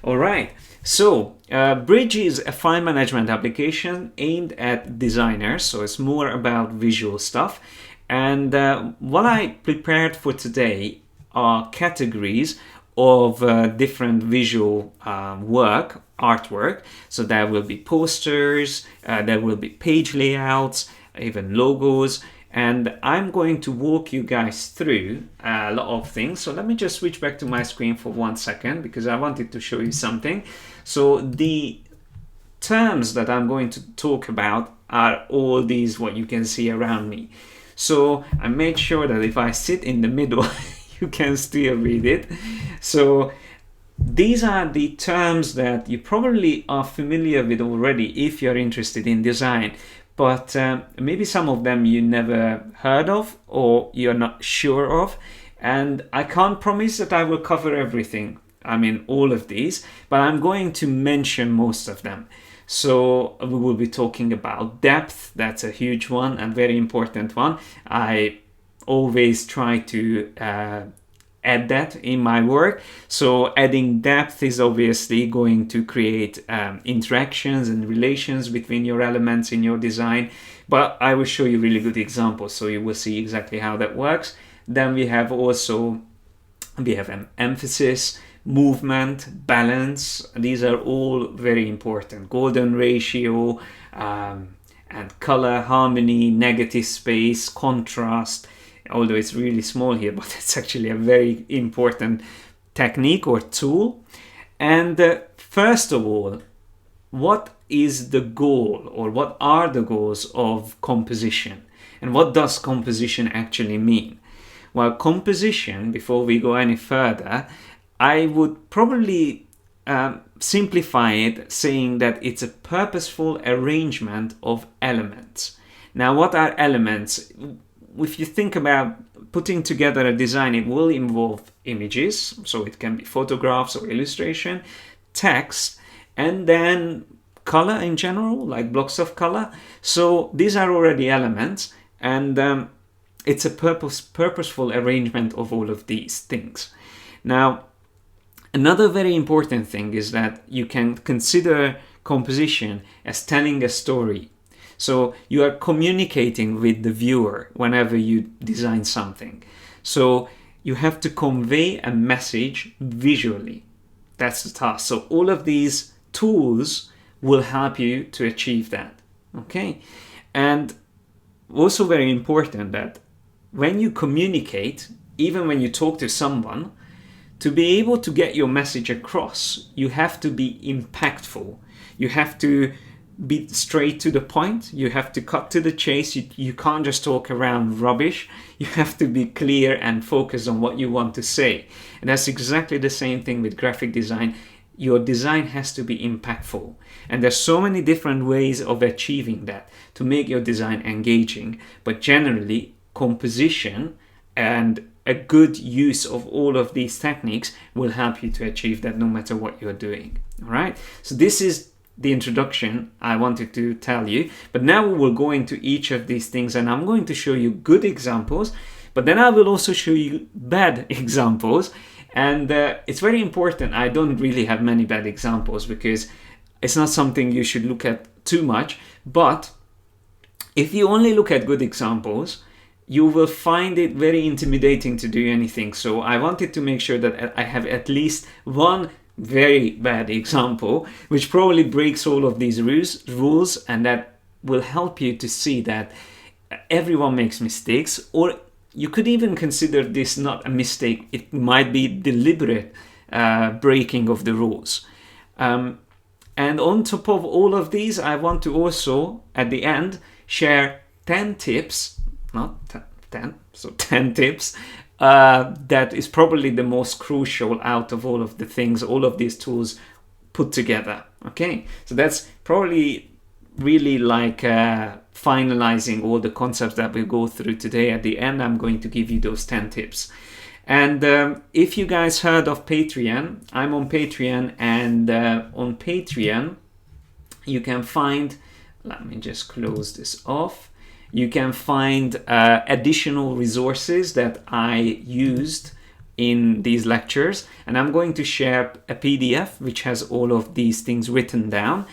All right. So, Bridge is a file management application aimed at designers. So, it's more about visual stuff. And what I prepared for today are categories of different visual artwork. So, there will be posters, there will be page layouts, even logos. And I'm going to walk you guys through a lot of things. So let me just switch back to my screen for 1 second because I wanted to show you something. So the terms that I'm going to talk about are all these what you can see around me. So I made sure that if I sit in the middle, you can still read it. So these are the terms that you probably are familiar with already if you're interested in design. But maybe some of them you never heard of or you're not sure of. And I can't promise that I will cover everything, I mean all of these, but I'm going to mention most of them. So we will be talking about depth. That's a huge one and very important one. I always try to add that in my work. So adding depth is obviously going to create interactions and relations between your elements in your design, but I will show you really good examples so you will see exactly how that works. Then we have an emphasis, movement, balance. These are all very important. Golden ratio, and color, harmony, negative space, contrast. Although it's really small here, but it's actually a very important technique or tool. And first of all, what is the goal or what are the goals of composition? And what does composition actually mean? Well, composition, before we go any further, I would probably simplify it saying that it's a purposeful arrangement of elements. Now, what are elements? If you think about putting together a design, it will involve images, so it can be photographs or illustration, text, and then color in general, like blocks of color. So these are already elements, and it's a purposeful arrangement of all of these things. Now, another very important thing is that you can consider composition as telling a story. So you are communicating with the viewer whenever you design something. So you have to convey a message visually. That's the task. So all of these tools will help you to achieve that. Okay. And also very important that when you communicate, even when you talk to someone, to be able to get your message across, you have to be impactful. You have to be straight to the point. You have to cut to the chase. You can't just talk around rubbish. You have to be clear and focus on what you want to say. And that's exactly the same thing with graphic design. Your design has to be impactful. And there's so many different ways of achieving that to make your design engaging. But generally, composition and a good use of all of these techniques will help you to achieve that no matter what you're doing. All right. So this is the introduction I wanted to tell you, but now we will go into each of these things and I'm going to show you good examples, but then I will also show you bad examples. And it's very important. I don't really have many bad examples because it's not something you should look at too much, but if you only look at good examples, you will find it very intimidating to do anything. So I wanted to make sure that I have at least one very bad example, which probably breaks all of these rules, and that will help you to see that everyone makes mistakes, or you could even consider this not a mistake. It might be deliberate breaking of the rules. And on top of all of these, I want to also, at the end, share 10 tips, not 10, so 10 tips that is probably the most crucial out of all of the things, all of these tools put together. Okay, so that's probably really like finalizing all the concepts that we go through today. At the end, I'm going to give you those 10 tips. And if you guys heard of Patreon, I'm on Patreon, and on Patreon you can find, let me just close this off, you can find additional resources that I used in these lectures, and I'm going to share a PDF which has all of these things written down.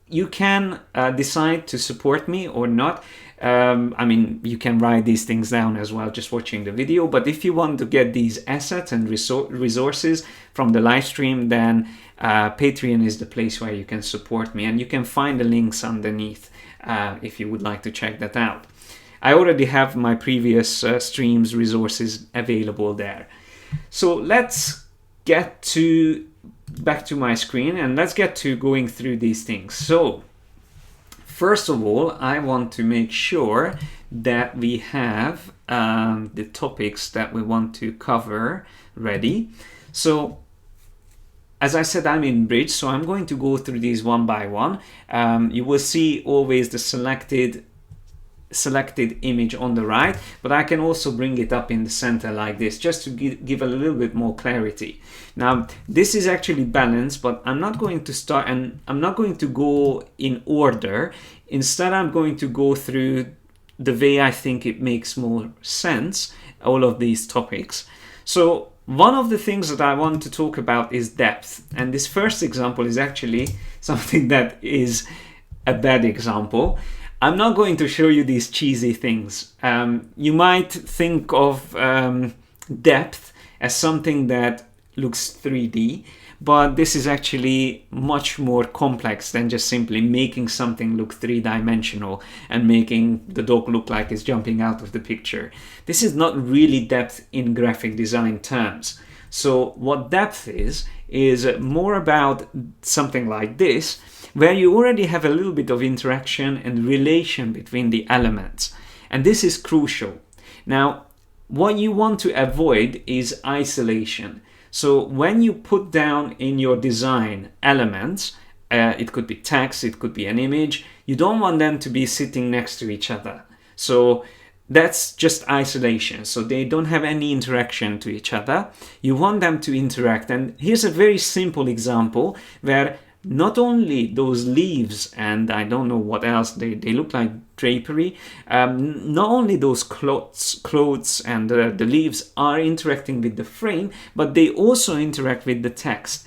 You can decide to support me or not. I mean, you can write these things down as well, just watching the video. But if you want to get these assets and resources from the live stream, then Patreon is the place where you can support me. And you can find the links underneath if you would like to check that out. I already have my previous streams resources available there. So let's get back to my screen and let's get to going through these things. So first of all, I want to make sure that we have the topics that we want to cover ready. So as I said, I'm in Bridge, so I'm going to go through these one by one. You will see always the selected image on the right, but I can also bring it up in the center like this, just to give a little bit more clarity. Now, this is actually balanced, but I'm not going to start, and I'm not going to go in order. Instead, I'm going to go through the way I think it makes more sense, all of these topics. So one of the things that I want to talk about is depth. And this first example is actually something that is a bad example. I'm not going to show you these cheesy things. You might think of depth as something that looks 3D, but this is actually much more complex than just simply making something look three-dimensional and making the dog look like it's jumping out of the picture. This is not really depth in graphic design terms. So what depth is more about something like this, where you already have a little bit of interaction and relation between the elements. And this is crucial. Now, what you want to avoid is isolation. So when you put down in your design elements, it could be text, it could be an image, you don't want them to be sitting next to each other. So that's just isolation. So they don't have any interaction to each other. You want them to interact. And here's a very simple example where not only those leaves, and I don't know what else, they look like drapery, not only those clothes and the leaves are interacting with the frame, but they also interact with the text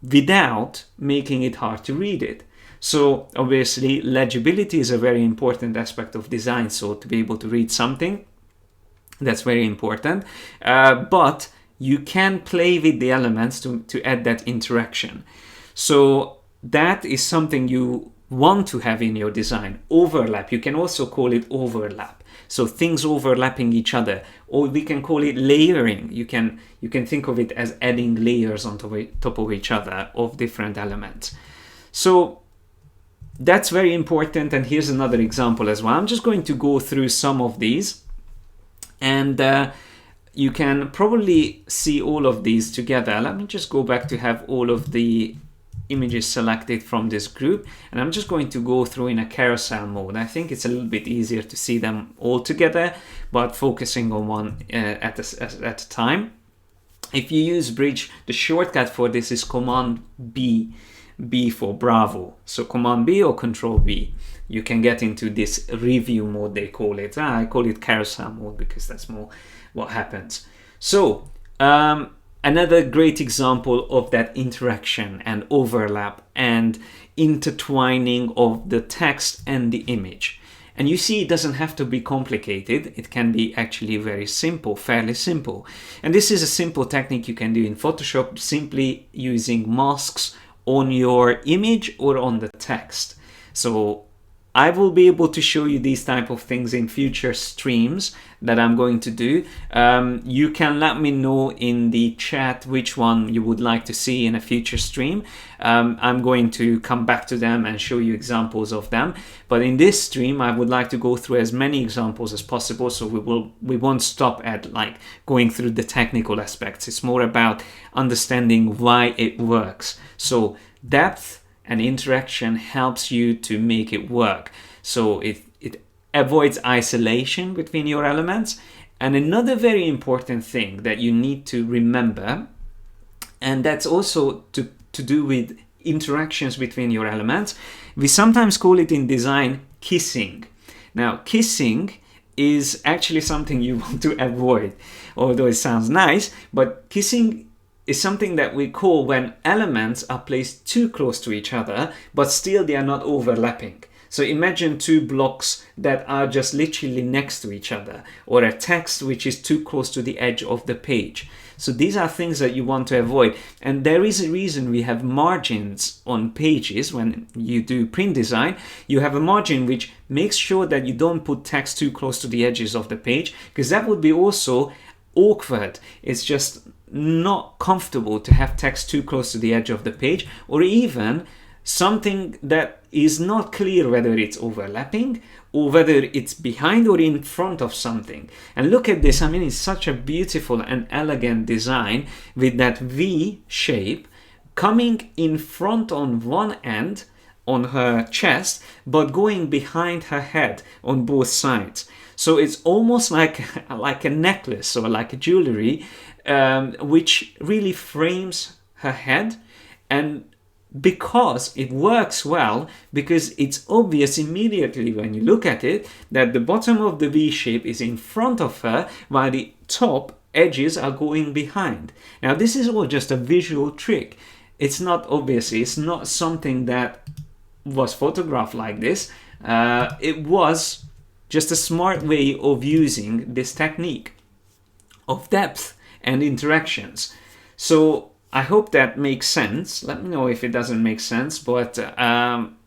without making it hard to read it. So obviously legibility is a very important aspect of design, so to be able to read something, that's very important, but you can play with the elements to add that interaction. So that is something you want to have in your design. Overlap, you can also call it overlap. So things overlapping each other, or we can call it layering. You can think of it as adding layers on top of each other of different elements. So that's very important, and here's another example as well. I'm just going to go through some of these, and you can probably see all of these together. Let me just go back to have all of the images selected from this group, and I'm just going to go through in a carousel mode. I think it's a little bit easier to see them all together, but focusing on one at a time. If you use Bridge, the shortcut for this is Command B for Bravo. So Command B or Control B. You can get into this review mode, they call it. I call it carousel mode because that's more what happens. So another great example of that interaction and overlap and intertwining of the text and the image. And you see, it doesn't have to be complicated. It can be actually very simple, fairly simple. And this is a simple technique you can do in Photoshop, simply using masks on your image or on the text. So I will be able to show you these type of things in future streams that I'm going to do. You can let me know in the chat which one you would like to see in a future stream. I'm going to come back to them and show you examples of them. But in this stream, I would like to go through as many examples as possible, so we won't stop at like going through the technical aspects. It's more about understanding why it works. So depth and interaction helps you to make it work. So it avoids isolation between your elements. And another very important thing that you need to remember, and that's also to do with interactions between your elements, we sometimes call it in design kissing. Now, kissing is actually something you want to avoid. Although it sounds nice, but kissing is something that we call when elements are placed too close to each other, but still they are not overlapping. So imagine two blocks that are just literally next to each other, or a text which is too close to the edge of the page. So these are things that you want to avoid. And there is a reason we have margins on pages. When you do print design, you have a margin which makes sure that you don't put text too close to the edges of the page, because that would be also awkward. It's just not comfortable to have text too close to the edge of the page, or even something that is not clear whether it's overlapping or whether it's behind or in front of something. And look at this. I mean, it's such a beautiful and elegant design with that V shape coming in front on one end on her chest, but going behind her head on both sides. So it's almost like a necklace or like a jewelry, which really frames her head. And because it works well, because it's obvious immediately when you look at it that the bottom of the V shape is in front of her while the top edges are going behind. Now this is all just a visual trick. It's not something that was photographed like this. It was just a smart way of using this technique of depth and interactions. So I hope that makes sense. Let me know if it doesn't make sense, but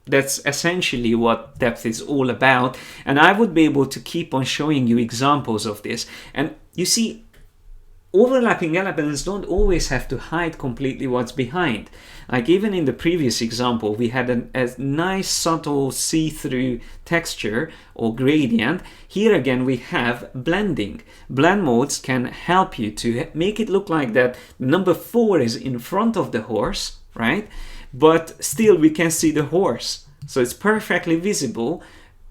that's essentially what depth is all about. And I would be able to keep on showing you examples of this. And you see, overlapping elements don't always have to hide completely what's behind. Like even in the previous example, we had a nice subtle see-through texture or gradient. Here again, we have blending. Blend modes can help you to make it look like that number 4 is in front of the horse, right? But still we can see the horse. So it's perfectly visible.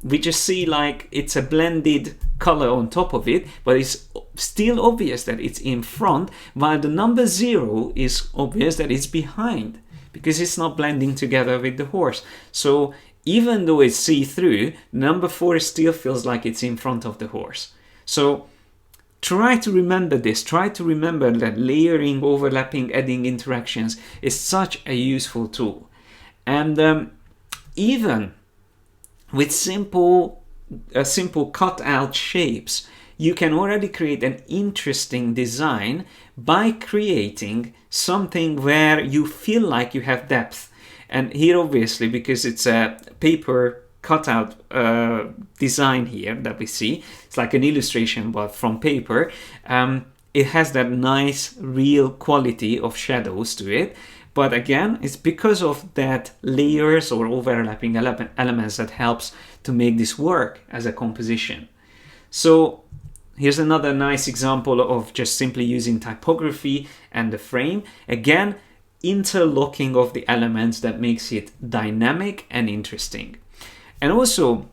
We just see like it's a blended color on top of it, but it's still obvious that it's in front, while the number 0 is obvious that it's behind because it's not blending together with the horse. So even though it's see-through, number 4 still feels like it's in front of the horse. So try to remember this. Try to remember that layering, overlapping, adding interactions is such a useful tool. And even with simple cut-out shapes, you can already create an interesting design by creating something where you feel like you have depth. And here, obviously, because it's a paper cutout design here that we see, it's like an illustration but from paper. It has that nice real quality of shadows to it. But again, it's because of that layers or overlapping elements that helps to make this work as a composition. So here's another nice example of just simply using typography and the frame. Again, interlocking of the elements that makes it dynamic and interesting. And also,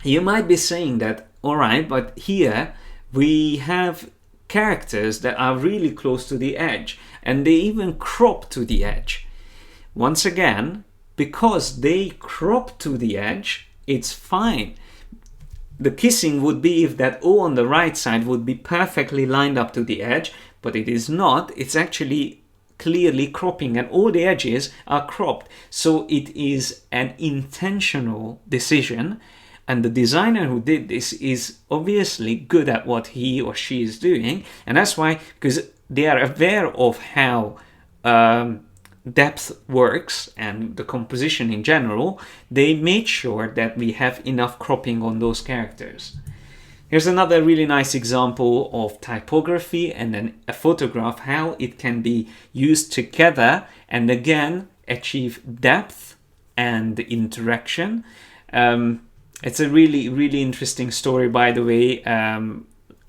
you might be saying that, all right, but here we have characters that are really close to the edge and they even crop to the edge. Once again, because they crop to the edge, it's fine. The kissing would be if that O on the right side would be perfectly lined up to the edge, but it is not. It's actually clearly cropping and all the edges are cropped. So it is an intentional decision. And the designer who did this is obviously good at what he or she is doing. And that's why, because they are aware of how depth works and the composition in general, they made sure that we have enough cropping on those characters. Here's another really nice example of typography and then a photograph, how it can be used together and again achieve depth and interaction. It's a really, really interesting story, by the way,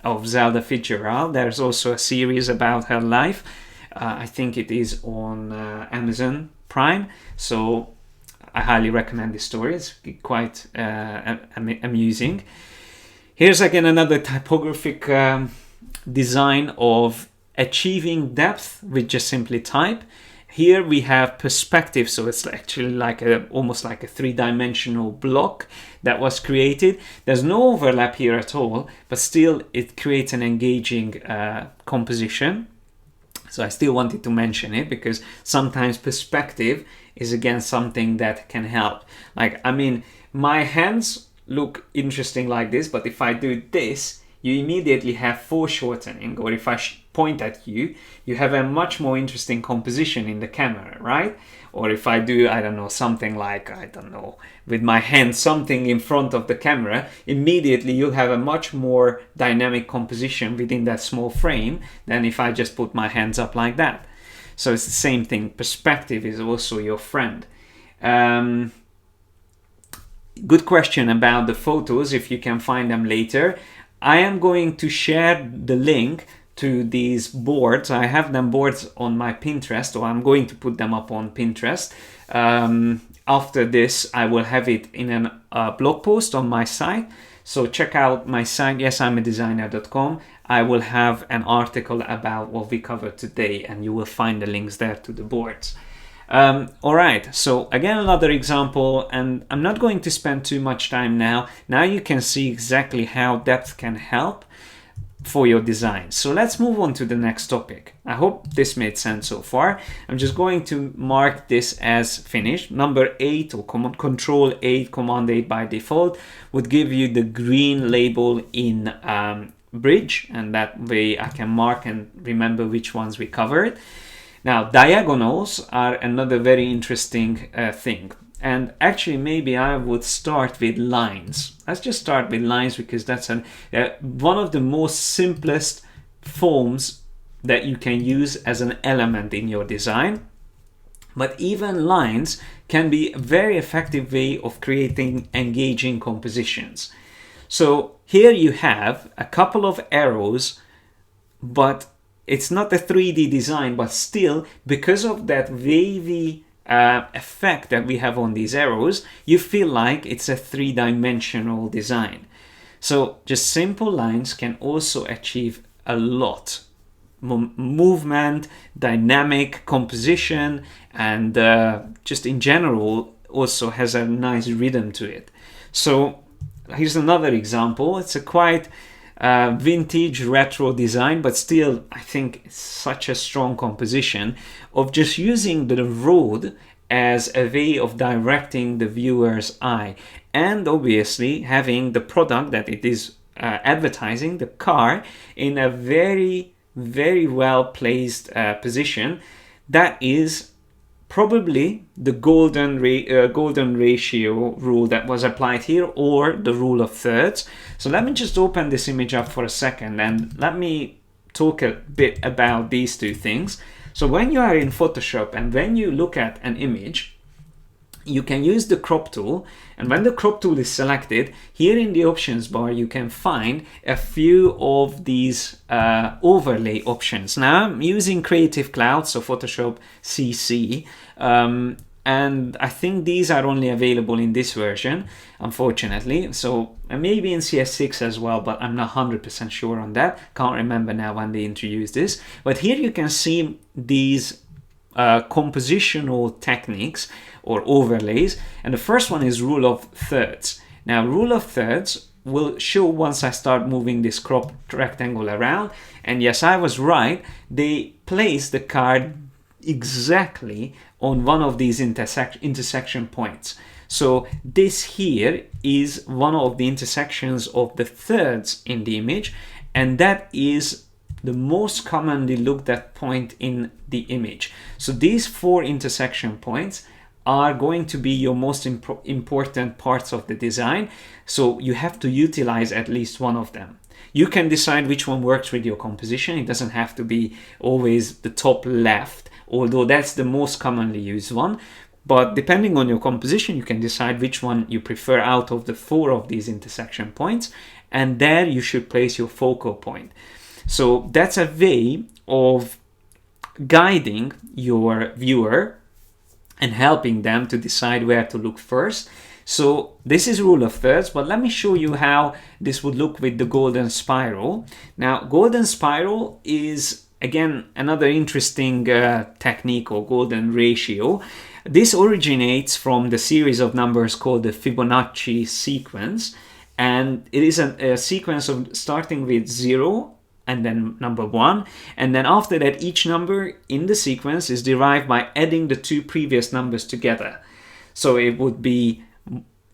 of Zelda Fitzgerald. There's also a series about her life. I think it is on Amazon Prime. So I highly recommend this story. It's quite amusing. Here's again another typographic design of achieving depth with just simply type. Here we have perspective, so it's actually like almost like a three-dimensional block that was created. There's no overlap here at all, but still it creates an engaging composition. So I still wanted to mention it because sometimes perspective is again something that can help. Like, I mean, my hands look interesting like this, but if I do this, you immediately have foreshortening, or if I point at you, you have a much more interesting composition in the camera, right? Or if I do, I don't know, something like, I don't know, with my hand, something in front of the camera, immediately you'll have a much more dynamic composition within that small frame than if I just put my hands up like that. So it's the same thing. Perspective is also your friend. Good question about the photos, if you can find them later. I am going to share the link to these boards. I have them boards on my Pinterest, or I'm going to put them up on Pinterest. After this, I will have it in a blog post on my site. So check out my site, yesimadesigner.com. I will have an article about what we covered today, and you will find the links there to the boards. All right, so again, another example, and I'm not going to spend too much time now. Now you can see exactly how depth can help for your design. So let's move on to the next topic. I hope this made sense so far. I'm just going to mark this as finished. Number 8, or Control 8, Command 8 by default, would give you the green label in Bridge, and that way I can mark and remember which ones we covered. Now, diagonals are another very interesting thing. And actually, maybe I would start with lines. Let's just start with lines because that's one of the most simplest forms that you can use as an element in your design. But even lines can be a very effective way of creating engaging compositions. So here you have a couple of arrows, but it's not a 3D design, but still, because of that wavy effect that we have on these arrows, you feel like it's a three-dimensional design. So just simple lines can also achieve a lot. Movement, dynamic composition, and just in general also has a nice rhythm to it. So here's another example. It's a quite vintage retro design, but still I think it's such a strong composition of just using the road as a way of directing the viewer's eye, and obviously having the product that it is advertising, the car, in a very, very well placed position. That is probably the golden ratio rule that was applied here, or the rule of thirds. So let me just open this image up for a second and let me talk a bit about these two things. So when you are in Photoshop and when you look at an image, you can use the crop tool, and when the crop tool is selected, here in the options bar you can find a few of these overlay options. Now I'm using Creative Cloud, so Photoshop CC, and I think these are only available in this version, unfortunately. So maybe in CS6 as well, but I'm not 100% sure on that. Can't remember now when they introduced this. But here you can see these compositional techniques or overlays, and the first one is rule of thirds. Now, rule of thirds will show once I start moving this cropped rectangle around, and yes, I was right, they place the card exactly on one of these intersection points. So this here is one of the intersections of the thirds in the image, and that is the most commonly looked at point in the image. So these 4 intersection points are going to be your most important parts of the design. So you have to utilize at least one of them. You can decide which one works with your composition. It doesn't have to be always the top left, although that's the most commonly used one. But depending on your composition, you can decide which one you prefer out of the 4 of these intersection points, and there you should place your focal point. So that's a way of guiding your viewer and helping them to decide where to look first. So this is rule of thirds, but let me show you how this would look with the golden spiral. Now, golden spiral is again, another interesting technique or golden ratio. This originates from the series of numbers called the Fibonacci sequence, and it is a sequence of starting with 0 and then number 1, and then after that each number in the sequence is derived by adding the two previous numbers together. So it would be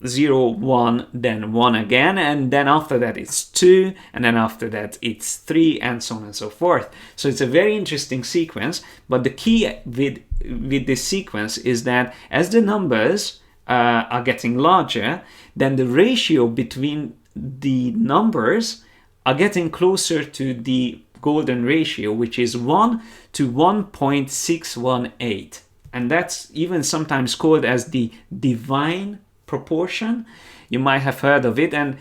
0, 1, then 1 again, and then after that it's 2, and then after that it's 3, and so on and so forth. So it's a very interesting sequence, but the key with this sequence is that as the numbers are getting larger, then the ratio between the numbers are getting closer to the golden ratio, which is 1 to 1.618, and that's even sometimes called as the divine proportion. You might have heard of it, and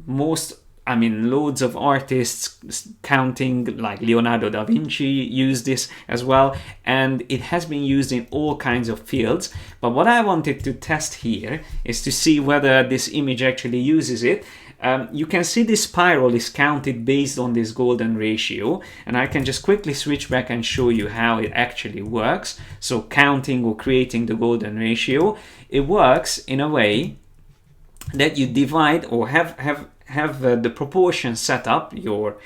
loads of artists counting like Leonardo da Vinci used this as well, and it has been used in all kinds of fields. But what I wanted to test here is to see whether this image actually uses it. You can see this spiral is counted based on this golden ratio, and I can just quickly switch back and show you how it actually works. So counting or creating the golden ratio, it works in a way that you divide or have the proportion set up, your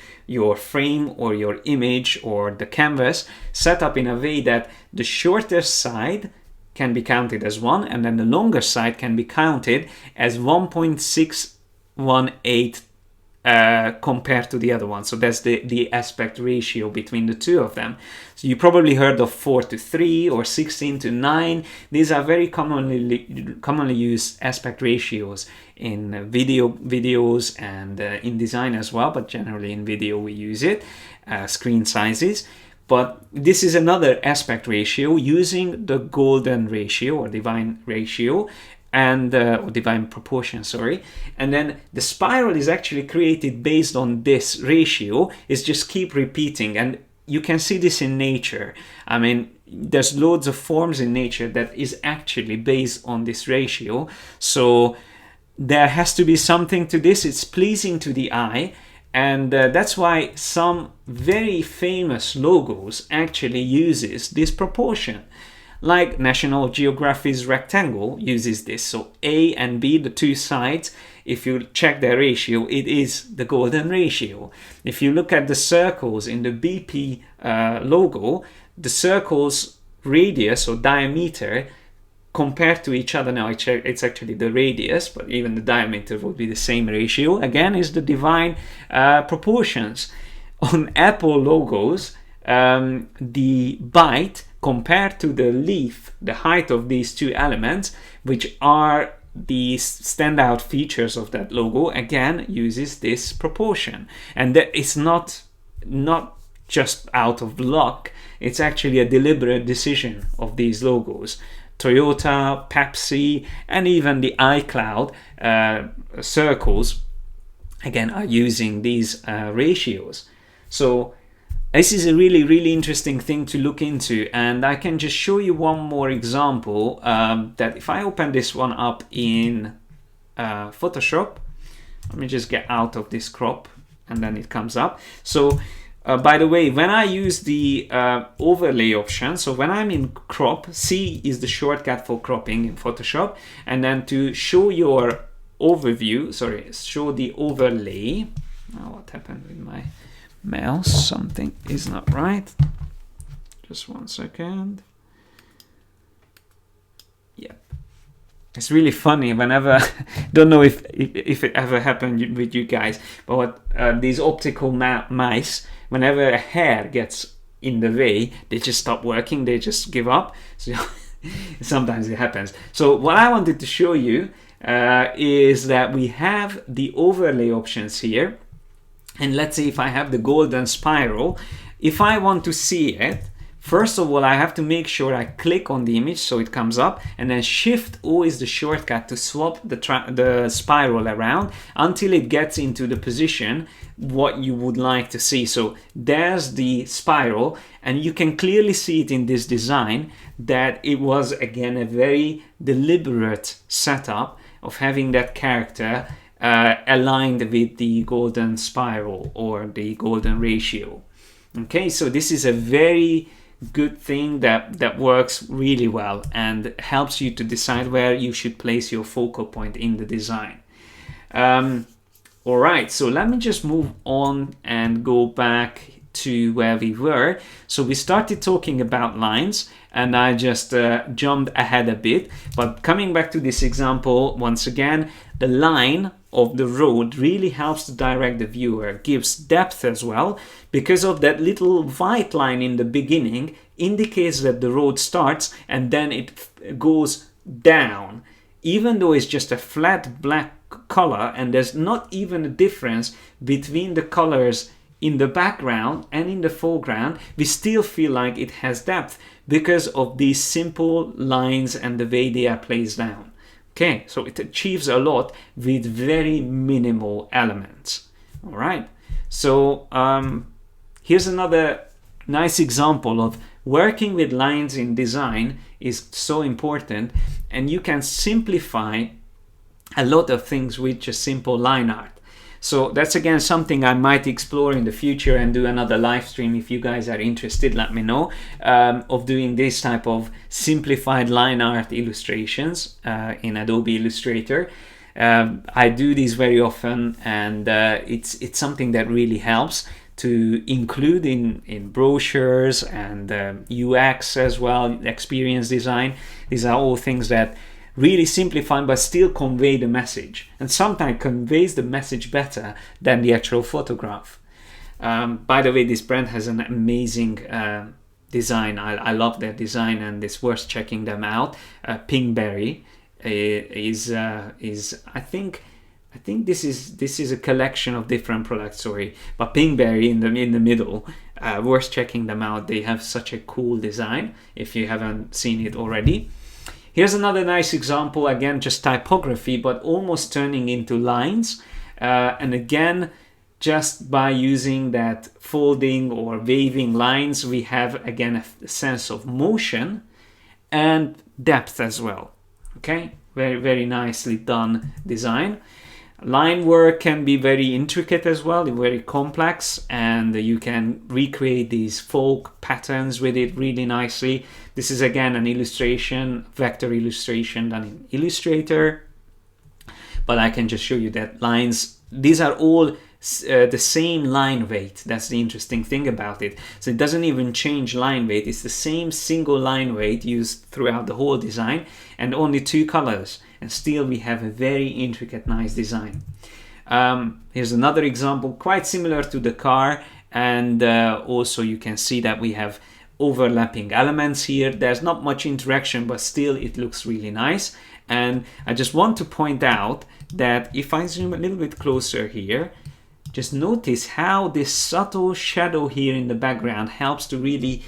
frame or your image or the canvas set up in a way that the shorter side can be counted as 1, and then the longer side can be counted as 1.618 compared to the other one. So that's the aspect ratio between the two of them. So you probably heard of 4:3 or 16:9. These are very commonly used aspect ratios in videos and in design as well, but generally in video we use it, screen sizes. But this is another aspect ratio using the golden ratio or divine ratio, and or divine proportion, sorry. And then the spiral is actually created based on this ratio. It's just keep repeating, and you can see this in nature. I mean, there's loads of forms in nature that is actually based on this ratio. So there has to be something to this. It's pleasing to the eye, and that's why some very famous logos actually uses this proportion. Like National Geographic's rectangle uses this. So A and B, the two sides, if you check their ratio, it is the golden ratio. If you look at the circles in the BP logo, the circle's radius or diameter compared to each other, now it's actually the radius, but even the diameter would be the same ratio, again is the divine proportions. On Apple logos, the byte compared to the leaf, the height of these two elements, which are the standout features of that logo, again uses this proportion. And that it's not just out of luck, it's actually a deliberate decision of these logos. Toyota, Pepsi, and even the iCloud circles, again, are using these ratios. So this is a really, really interesting thing to look into, and I can just show you one more example that if I open this one up in Photoshop, let me just get out of this crop and then it comes up. So by the way, when I use the overlay option, so when I'm in crop, C is the shortcut for cropping in Photoshop, and then to show your overview, show the overlay. Oh, what happened with my mouse? Something is not right. Just 1 second. Yep. It's really funny whenever, don't know if it ever happened with you guys, but these optical mice, whenever a hair gets in the way, they just stop working, they just give up. So sometimes it happens. So what I wanted to show you is that we have the overlay options here. And let's say if I have the golden spiral, if I want to see it, first of all, I have to make sure I click on the image so it comes up, and then Shift O is the shortcut to swap the spiral around until it gets into the position what you would like to see. So there's the spiral, and you can clearly see it in this design that it was, again, a very deliberate setup of having that character aligned with the golden spiral or the golden ratio. Okay, so this is a very good thing that works really well and helps you to decide where you should place your focal point in the design. All right, so let me just move on and go back to where we were. So we started talking about lines, and I just jumped ahead a bit. But coming back to this example, once again, the line of the road really helps to direct the viewer, gives depth as well, because of that little white line in the beginning indicates that the road starts and then it goes down. Even though it's just a flat black color and there's not even a difference between the colors in the background and in the foreground, we still feel like it has depth because of these simple lines and the way they are placed down. Okay, so it achieves a lot with very minimal elements. All right, so here's another nice example of working with lines in design is so important, and you can simplify a lot of things with just simple line art. So that's again something I might explore in the future and do another live stream. If you guys are interested, let me know, of doing this type of simplified line art illustrations in Adobe Illustrator. I do these very often, and it's something that really helps to include in brochures and UX as well, experience design. These are all things that really simplify but still convey the message, and sometimes conveys the message better than the actual photograph. By the way, this brand has an amazing design. I love their design, and it's worth checking them out. Pinkberry is I think this is a collection of different products. Sorry, but Pinkberry in the middle. Worth checking them out. They have such a cool design if you haven't seen it already. Here's another nice example, again, just typography, but almost turning into lines. And again, just by using that folding or waving lines, we have, again, a sense of motion and depth as well. Okay, very, very nicely done design. Line work can be very intricate as well, very complex, and you can recreate these folk patterns with it really nicely. This is again an illustration, vector illustration done in Illustrator, but I can just show you that lines, these are all the same line weight. That's the interesting thing about it. So it doesn't even change line weight. It's the same single line weight used throughout the whole design, and only 2 colors. And still we have a very intricate, nice design. Here's another example, quite similar to the car, and also you can see that we have overlapping elements here. There's not much interaction, but still it looks really nice. And I just want to point out that if I zoom a little bit closer here, just notice how this subtle shadow here in the background helps to really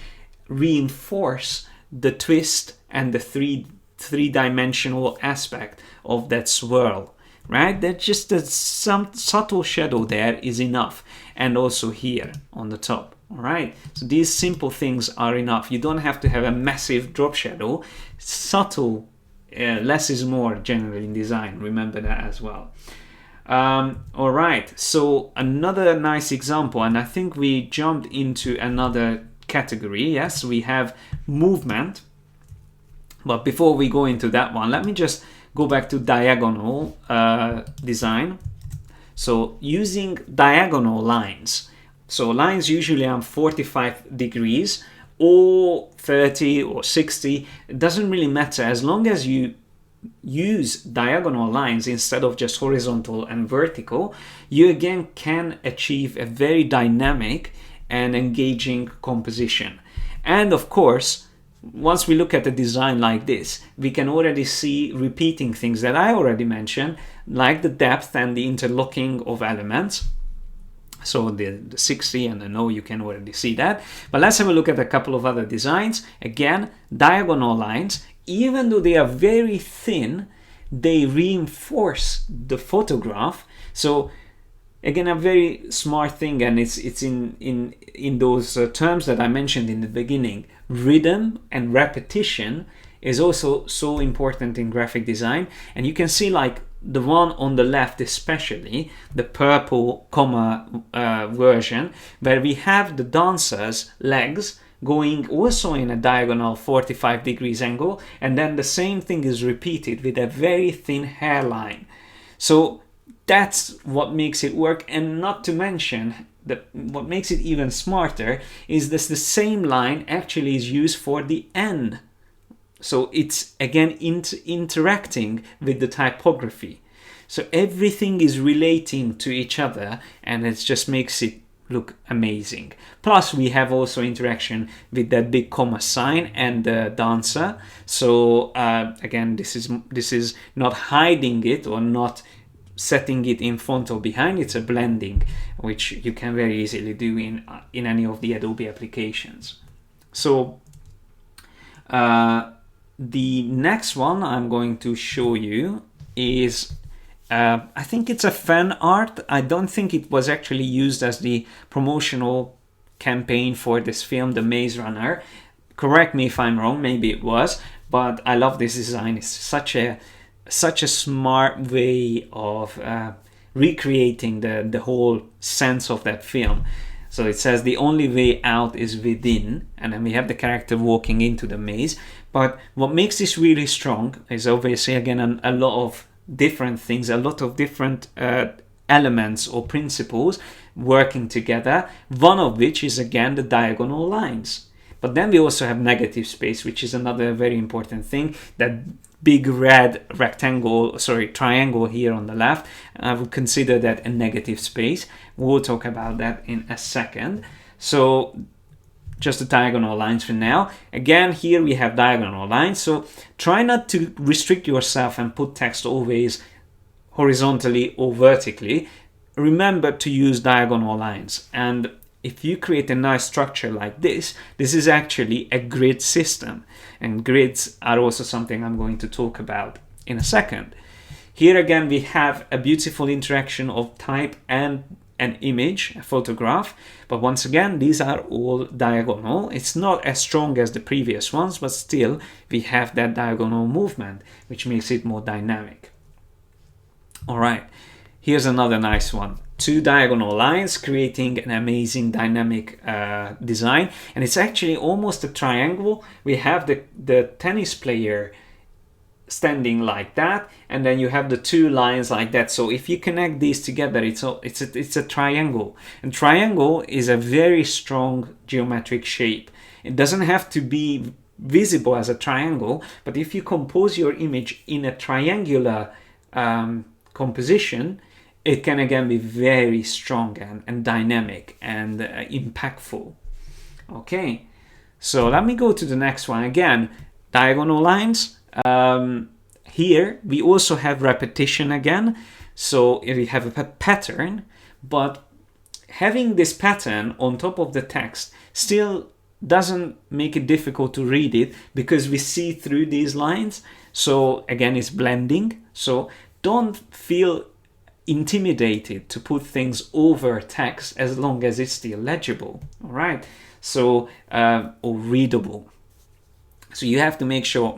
reinforce the twist and the three-dimensional aspect of that swirl, right? That just some subtle shadow there is enough, and also here on the top. All right, so these simple things are enough. You don't have to have a massive drop shadow. Subtle, less is more generally in design. Remember that as well. All right, so another nice example, and I think we jumped into another category. Yes, we have movement. But before we go into that one, let me just go back to diagonal design. So using diagonal lines. So lines usually are 45 degrees or 30 or 60. It doesn't really matter as long as you use diagonal lines instead of just horizontal and vertical. You again can achieve a very dynamic and engaging composition. And of course, once we look at a design like this, we can already see repeating things that I already mentioned, like the depth and the interlocking of elements. So the 60 and the no, you can already see that. But let's have a look at a couple of other designs. Again, diagonal lines, even though they are very thin, they reinforce the photograph. So again, a very smart thing, and it's in those terms that I mentioned in the beginning. Rhythm and repetition is also so important in graphic design, and you can see like the one on the left especially, the purple comma version, where we have the dancer's legs going also in a diagonal 45 degrees angle, and then the same thing is repeated with a very thin hairline. So that's what makes it work. And not to mention that what makes it even smarter is this, the same line actually is used for the N. So it's again interacting with the typography. So everything is relating to each other, and it just makes it look amazing. Plus we have also interaction with that big comma sign and the dancer. So again, this is not hiding it or not setting it in front or behind. It's a blending, which you can very easily do in any of the Adobe applications. So the next one I'm going to show you is I think it's a fan art. I don't think it was actually used as the promotional campaign for this film, The Maze Runner. Correct me if I'm wrong, maybe it was, but I love this design. It's such a smart way of recreating the whole sense of that film. So it says the only way out is within, and then we have the character walking into the maze. But what makes this really strong is obviously again a lot of different things, a lot of different elements or principles working together, one of which is again the diagonal lines. But then we also have negative space, which is another very important thing. That big red triangle here on the left, I would consider that a negative space. We'll talk about that in a second. So just the diagonal lines for now. Again, here we have diagonal lines, so try not to restrict yourself and put text always horizontally or vertically. Remember to use diagonal lines. And if you create a nice structure like this is actually a grid system, and grids are also something I'm going to talk about in a second. Here again we have a beautiful interaction of type and an image, a photograph, but once again these are all diagonal. It's not as strong as the previous ones, but still we have that diagonal movement, which makes it more dynamic. All right, here's another nice one. Two diagonal lines creating an amazing dynamic design, and it's actually almost a triangle. We have the tennis player standing like that, and then you have the two lines like that. So if you connect these together, it's a triangle, and triangle is a very strong geometric shape. It doesn't have to be visible as a triangle, but if you compose your image in a triangular composition, it can again be very strong and dynamic and impactful. Okay, so let me go to the next one. Again, diagonal lines. Here we also have repetition again, so we have a pattern, but having this pattern on top of the text still doesn't make it difficult to read it, because we see through these lines. So again, it's blending, so don't feel intimidated to put things over text as long as it's still legible. All right, so or readable. So you have to make sure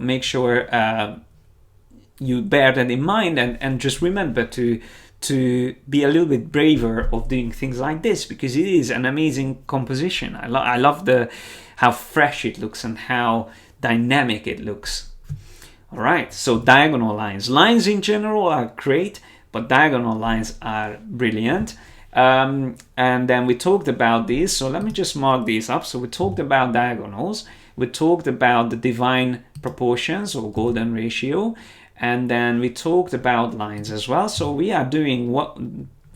you bear that in mind, and just remember to be a little bit braver of doing things like this, because it is an amazing composition. I love how fresh it looks and how dynamic it looks. All right, so diagonal lines. Lines in general are great, but diagonal lines are brilliant. And then we talked about these, so let me just mark these up. So we talked about diagonals, we talked about the divine proportions or golden ratio, and then we talked about lines as well. So we are doing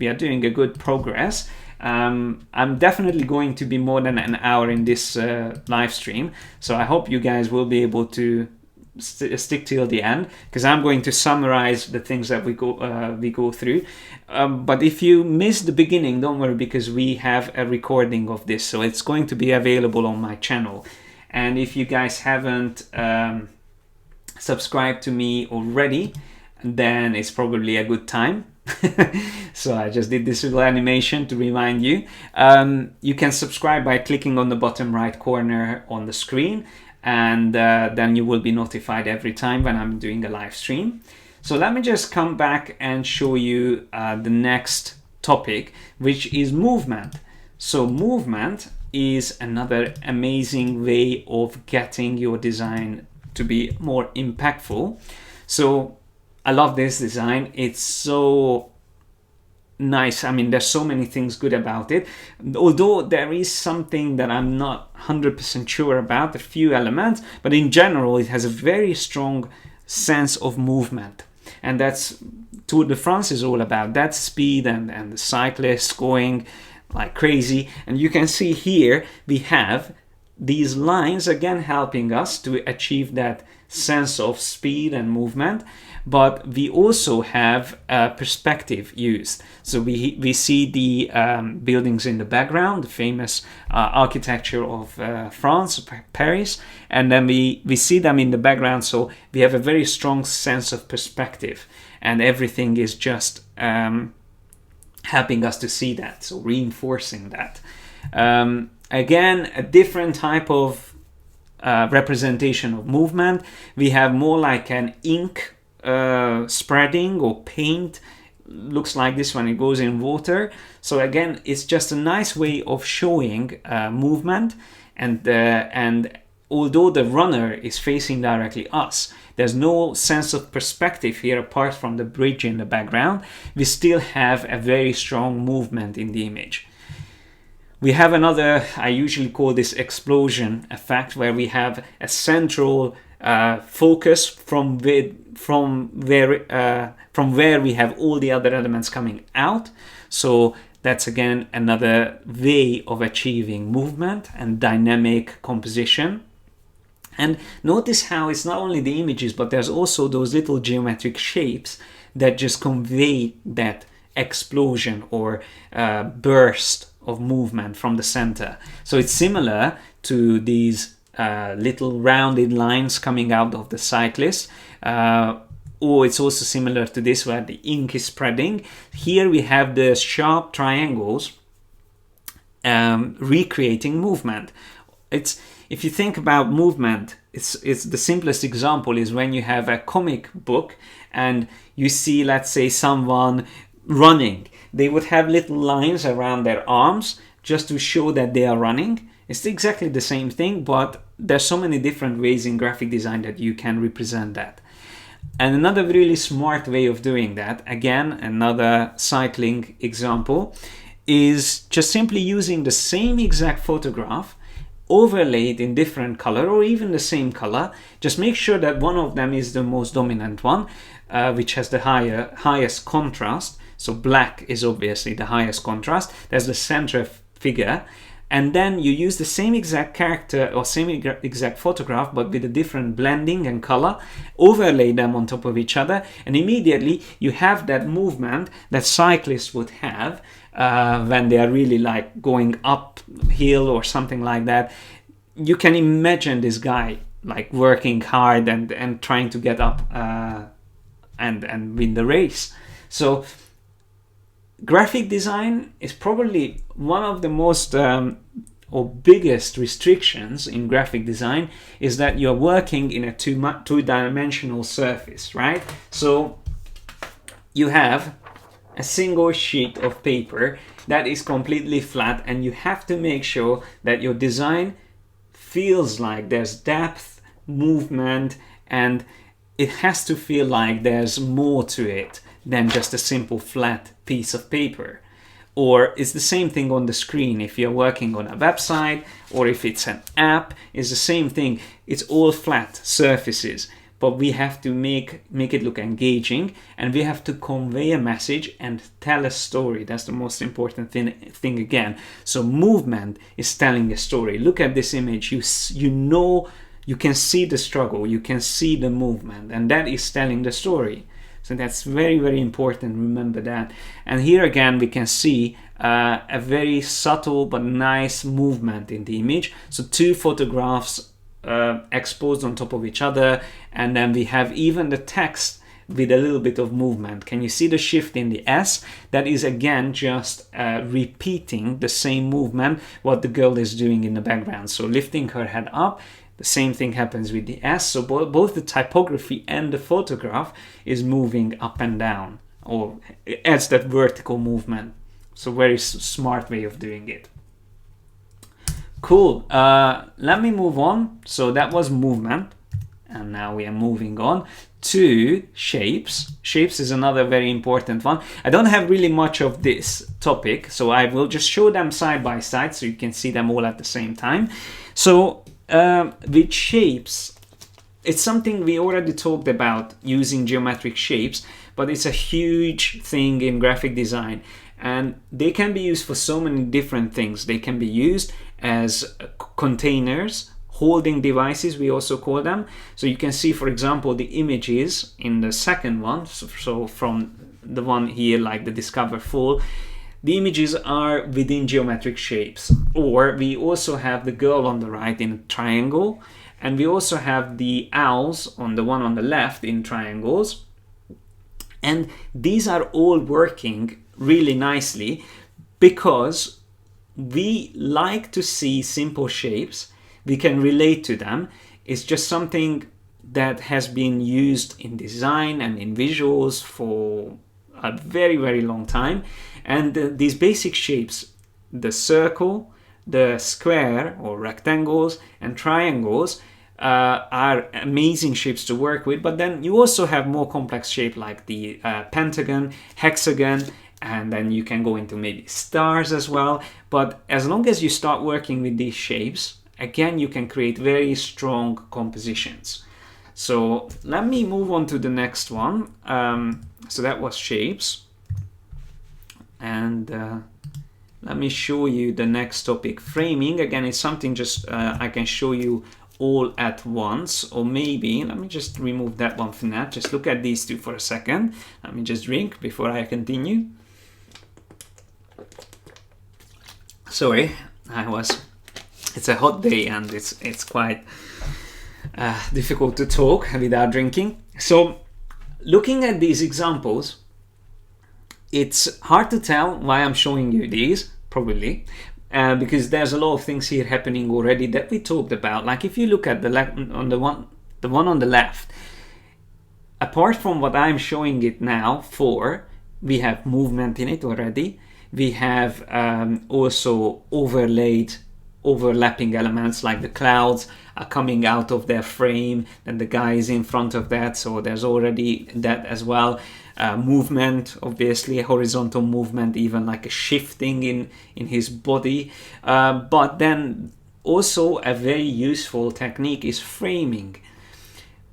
a good progress. I'm definitely going to be more than an hour in this live stream, so I hope you guys will be able to stick till the end, because I'm going to summarize the things that we go through. But if you miss the beginning, don't worry, because we have a recording of this, so it's going to be available on my channel. And if you guys haven't subscribed to me already, then it's probably a good time. So I just did this little animation to remind you. You can subscribe by clicking on the bottom right corner on the screen, and then you will be notified every time when I'm doing a live stream. So let me just come back and show you the next topic, which is movement. So movement is another amazing way of getting your design to be more impactful. So I love this design. It's so nice. I mean, there's so many things good about it. Although there is something that I'm not 100% sure about, a few elements, but in general, it has a very strong sense of movement. And that's Tour de France is all about, that speed and the cyclists going like crazy. And you can see here we have these lines again helping us to achieve that sense of speed and movement, but we also have perspective used. So we see the buildings in the background, the famous architecture of France, Paris, and then we see them in the background, so we have a very strong sense of perspective, and everything is just helping us to see that, so reinforcing that. Again, a different type of representation of movement. We have more like an ink spreading or paint. Looks like this when it goes in water. So again, it's just a nice way of showing movement, and although the runner is facing directly us, there's no sense of perspective here apart from the bridge in the background. We still have a very strong movement in the image. We have another, I usually call this explosion effect, where we have a central focus from where we have all the other elements coming out. So that's again another way of achieving movement and dynamic composition. And notice how it's not only the images, but there's also those little geometric shapes that just convey that explosion or burst of movement from the center. So it's similar to these little rounded lines coming out of the cyclist, or it's also similar to this where the ink is spreading. Here we have the sharp triangles recreating movement. If you think about movement, it's the simplest example is when you have a comic book and you see, let's say, someone running. They would have little lines around their arms just to show that they are running. It's exactly the same thing, but there's so many different ways in graphic design that you can represent that. And another really smart way of doing that, again, another cycling example, is just simply using the same exact photograph overlaid in different color or even the same color. Just make sure that one of them is the most dominant one, which has the highest contrast. So black is obviously the highest contrast. There's the center figure. And then you use the same exact character or same exact photograph, but with a different blending and color, overlay them on top of each other, and immediately you have that movement that cyclists would have when they are really like going uphill or something like that. You can imagine this guy like working hard and trying to get up and win the race. So graphic design is probably one of the most or biggest restrictions in graphic design, is that you're working in a two-dimensional surface, right? So you have a single sheet of paper that is completely flat, and you have to make sure that your design feels like there's depth, movement, and it has to feel like there's more to it than just a simple flat piece of paper. Or it's the same thing on the screen. If you're working on a website or if it's an app, it's the same thing. It's all flat surfaces, but we have to make it look engaging, and we have to convey a message and tell a story. That's the most important thing again. So movement is telling a story. Look at this image. You know, you can see the struggle, you can see the movement, and that is telling the story. So that's very, very important. Remember that. And here again, we can see a very subtle but nice movement in the image. So two photographs exposed on top of each other. And then we have even the text with a little bit of movement. Can you see the shift in the S? That is again just repeating the same movement what the girl is doing in the background. So lifting her head up, The same thing happens with the S. So both the typography and the photograph is moving up and down, or it adds that vertical movement. So very smart way of doing it. Cool. Let me move on. So that was movement. And now we are moving on to shapes. Shapes is another very important one. I don't have really much of this topic, so I will just show them side by side so you can see them all at the same time. So with shapes, it's something we already talked about, using geometric shapes, but it's a huge thing in graphic design. And they can be used for so many different things. They can be used as containers, holding devices, we also call them. So you can see, for example, the images in the second one. So from the one here, like the Discover Full, the images are within geometric shapes. Or we also have the girl on the right in a triangle, and we also have the owls on the one on the left in triangles. And these are all working really nicely because we like to see simple shapes. We can relate to them. It's just something that has been used in design and in visuals for a very, very long time. And these basic shapes, the circle, the square or rectangles, and triangles are amazing shapes to work with. But then you also have more complex shape like the pentagon, hexagon, and then you can go into maybe stars as well. But as long as you start working with these shapes, again, you can create very strong compositions. So let me move on to the next one. So that was shapes. And let me show you the next topic, framing. Again, it's something just I can show you all at once, or maybe, let me just remove that one for now. Just look at these two for a second. Let me just drink before I continue. Sorry, it's a hot day and it's quite difficult to talk without drinking. So looking at these examples, it's hard to tell why I'm showing you these, probably, because there's a lot of things here happening already that we talked about. Like if you look at the one on the left, apart from what I'm showing it now for, we have movement in it already. We have also overlapping elements, like the clouds are coming out of their frame and the guy is in front of that, so there's already that as well. Movement, obviously, horizontal movement, even like a shifting in his body. But then also a very useful technique is framing.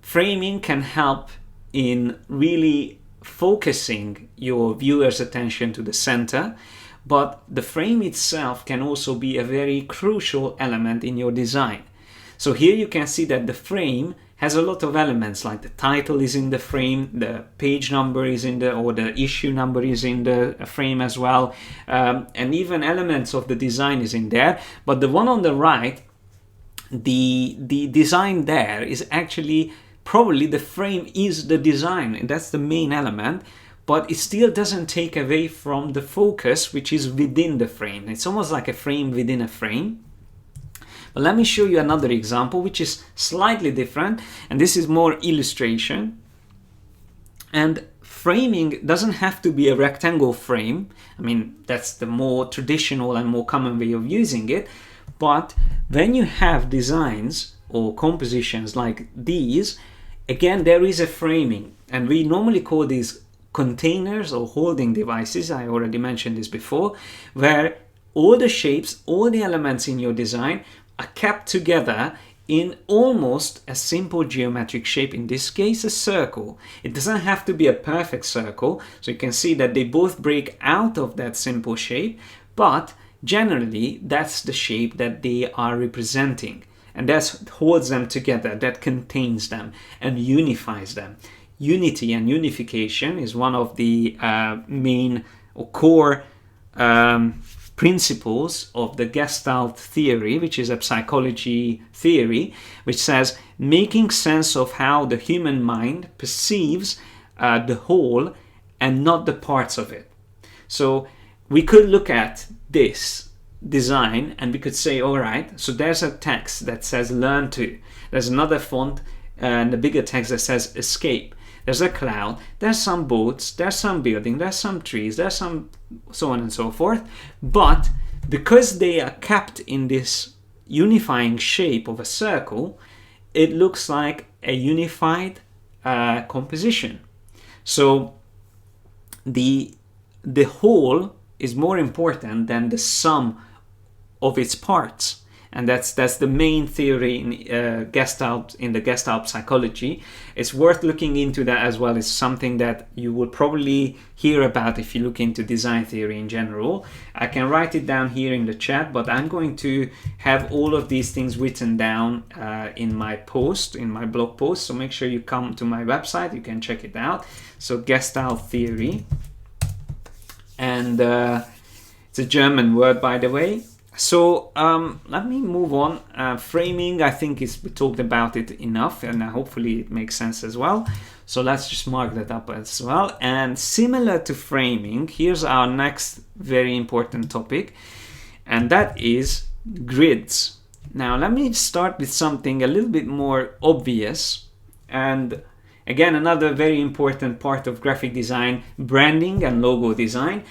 Framing can help in really focusing your viewer's attention to the center, but the frame itself can also be a very crucial element in your design. So here you can see that the frame has a lot of elements, like the title is in the frame, the page number is in or the issue number is in the frame as well, and even elements of the design is in there. But the one on the right, the design there is actually probably the frame is the design, and that's the main element, but it still doesn't take away from the focus, which is within the frame. It's almost like a frame within a frame. But let me show you another example, which is slightly different, and this is more illustration. And framing doesn't have to be a rectangle frame. I mean, that's the more traditional and more common way of using it. But when you have designs or compositions like these, again, there is a framing, and we normally call these containers or holding devices. I already mentioned this before, where all the shapes, all the elements in your design are kept together in almost a simple geometric shape, in this case a circle. It doesn't have to be a perfect circle, so you can see that they both break out of that simple shape, but generally that's the shape that they are representing, and that holds them together, that contains them and unifies them. Unity and unification is one of the main or core principles of the Gestalt theory, which is a psychology theory, which says making sense of how the human mind perceives the whole and not the parts of it. So we could look at this design and we could say, all right, so there's a text that says learn to. There's another font and a bigger text that says escape. There's a cloud, there's some boats, there's some building, there's some trees, there's some so on and so forth. But because they are kept in this unifying shape of a circle, it looks like a unified composition. So the whole is more important than the sum of its parts. And that's the main theory in the Gestalt psychology. It's worth looking into that as well. It's something that you will probably hear about if you look into design theory in general. I can write it down here in the chat, but I'm going to have all of these things written down in my blog post. So make sure you come to my website. You can check it out. So Gestalt theory, and it's a German word, by the way. So let me move on. Framing, I think we talked about it enough, and hopefully it makes sense as well. So let's just mark that up as well. And similar to framing, here's our next very important topic, and that is grids. Now let me start with something a little bit more obvious, and again, another very important part of graphic design, branding and logo design.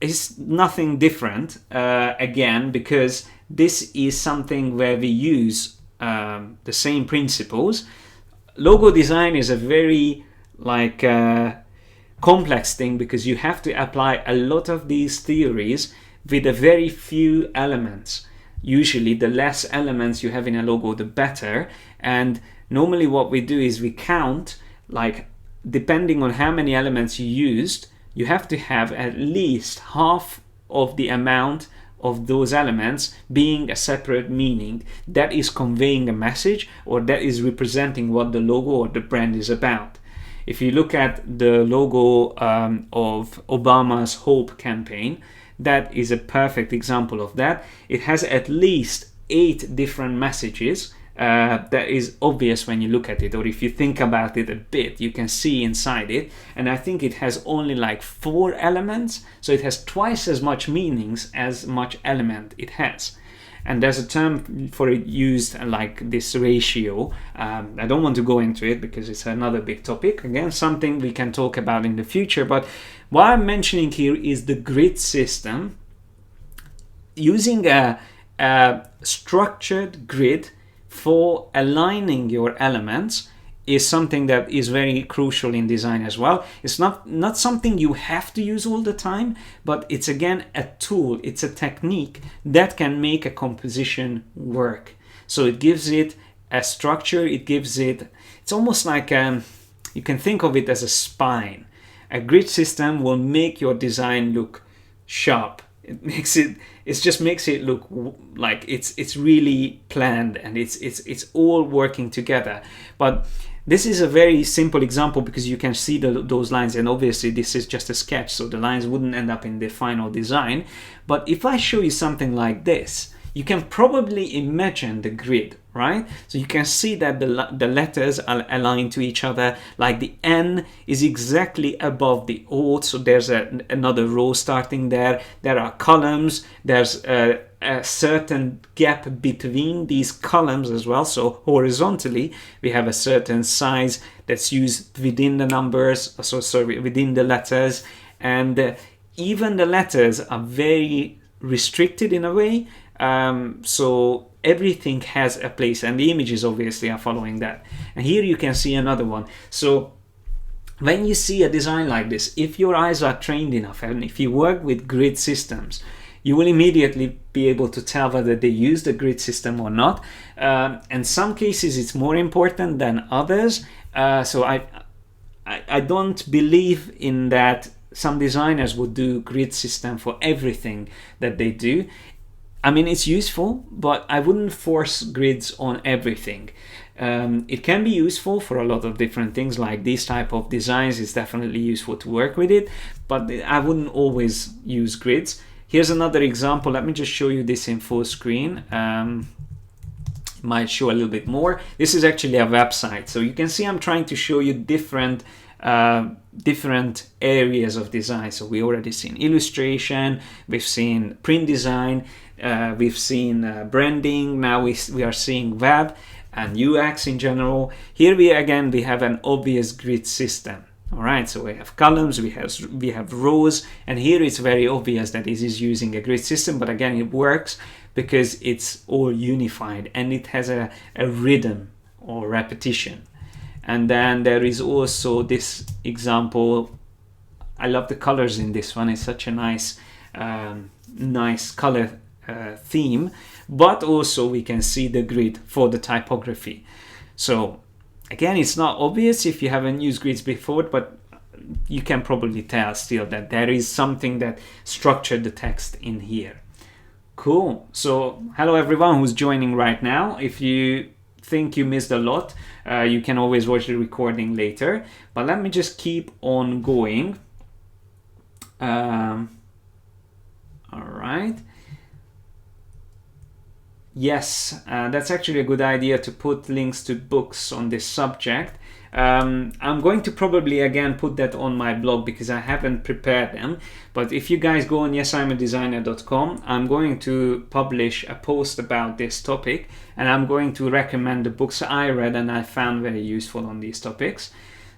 Is nothing different, again, because this is something where we use the same principles. Logo design is a very complex thing because you have to apply a lot of these theories with a very few elements. Usually the less elements you have in a logo, the better. And normally what we do is we count, depending on how many elements you used, you have to have at least half of the amount of those elements being a separate meaning that is conveying a message or that is representing what the logo or the brand is about. If you look at the logo of Obama's Hope campaign, that is a perfect example of that. It has at least 8 different messages. That is obvious when you look at it, or if you think about it a bit, you can see inside it. And I think it has only 4 elements, so it has twice as much meanings as much element it has. And there's a term for it used like this ratio. I don't want to go into it because it's another big topic. Again, something we can talk about in the future. But what I'm mentioning here is the grid system. Using a structured grid for aligning your elements is something that is very crucial in design as well. It's not something you have to use all the time, but it's again a tool, it's a technique that can make a composition work. So it gives it a structure, it's almost like you can think of it as a spine. A grid system will make your design look sharp. It just makes it look like it's really planned and it's all working together. But this is a very simple example because you can see those lines, and obviously this is just a sketch, so the lines wouldn't end up in the final design. But if I show you something like this, you can probably imagine the grid, right? So you can see that the letters are aligned to each other, like the N is exactly above the O, so there's another row starting there. There are columns, there's a certain gap between these columns as well. So horizontally, we have a certain size that's used within the numbers, within the letters. And even the letters are very restricted in a way. So everything has a place, and the images obviously are following that. And here you can see another one. So when you see a design like this, if your eyes are trained enough and if you work with grid systems, you will immediately be able to tell whether they use the grid system or not. In some cases it's more important than others. So I don't believe in that some designers would do grid system for everything that they do. I mean, it's useful, but I wouldn't force grids on everything. It can be useful for a lot of different things, like these type of designs. It's definitely useful to work with it, but I wouldn't always use grids. Here's another example. Let me just show you this in full screen. Might show a little bit more. This is actually a website. So you can see I'm trying to show you different different areas of design. So we already seen illustration, we've seen print design, we've seen branding. Now we are seeing web and UX in general. Here we have an obvious grid system. All right, so we have columns, we have rows, and here it's very obvious that this is using a grid system, but again, it works because it's all unified and it has a rhythm or repetition. And then there is also this example. I love the colors in this one. It's such a nice color theme, but also we can see the grid for the typography. So again, it's not obvious if you haven't used grids before, but you can probably tell still that there is something that structured the text in here. Cool. So hello everyone who's joining right now. If you think you missed a lot, you can always watch the recording later, but let me just keep on going. All right. Yes, that's actually a good idea to put links to books on this subject. I'm going to probably again put that on my blog because I haven't prepared them. But if you guys go on yesimadesigner.com, I'm going to publish a post about this topic, and I'm going to recommend the books I read and I found very useful on these topics.